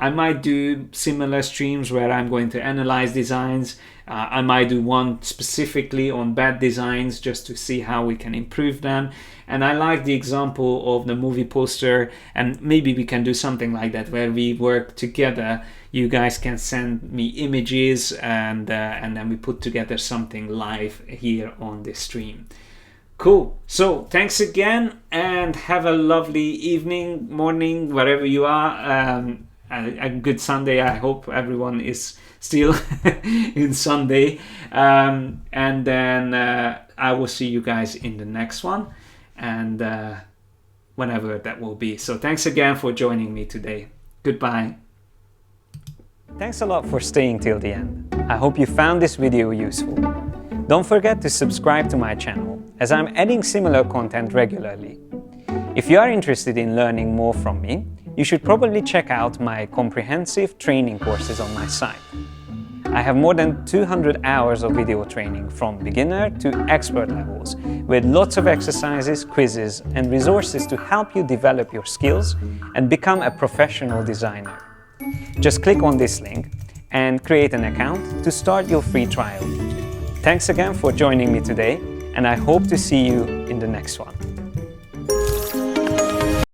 I might do similar streams where I'm going to analyze designs. I might do one specifically on bad designs just to see how we can improve them. And I like the example of the movie poster, and maybe we can do something like that where we work together. You guys can send me images, and then we put together something live here on this stream. Cool. So thanks again, and have a lovely evening, morning, wherever you are. A good Sunday. I hope everyone is still in Sunday, and then I will see you guys in the next one, and whenever that will be. So thanks again for joining me today. Goodbye. Thanks a lot for staying till the end. I hope you found this video useful. Don't forget to subscribe to my channel, as I'm adding similar content regularly. If you are interested in learning more from me, you should probably check out my comprehensive training courses on my site. I have more than 200 hours of video training from beginner to expert levels, with lots of exercises, quizzes, and resources to help you develop your skills and become a professional designer. Just click on this link and create an account to start your free trial. Thanks again for joining me today, and I hope to see you in the next one.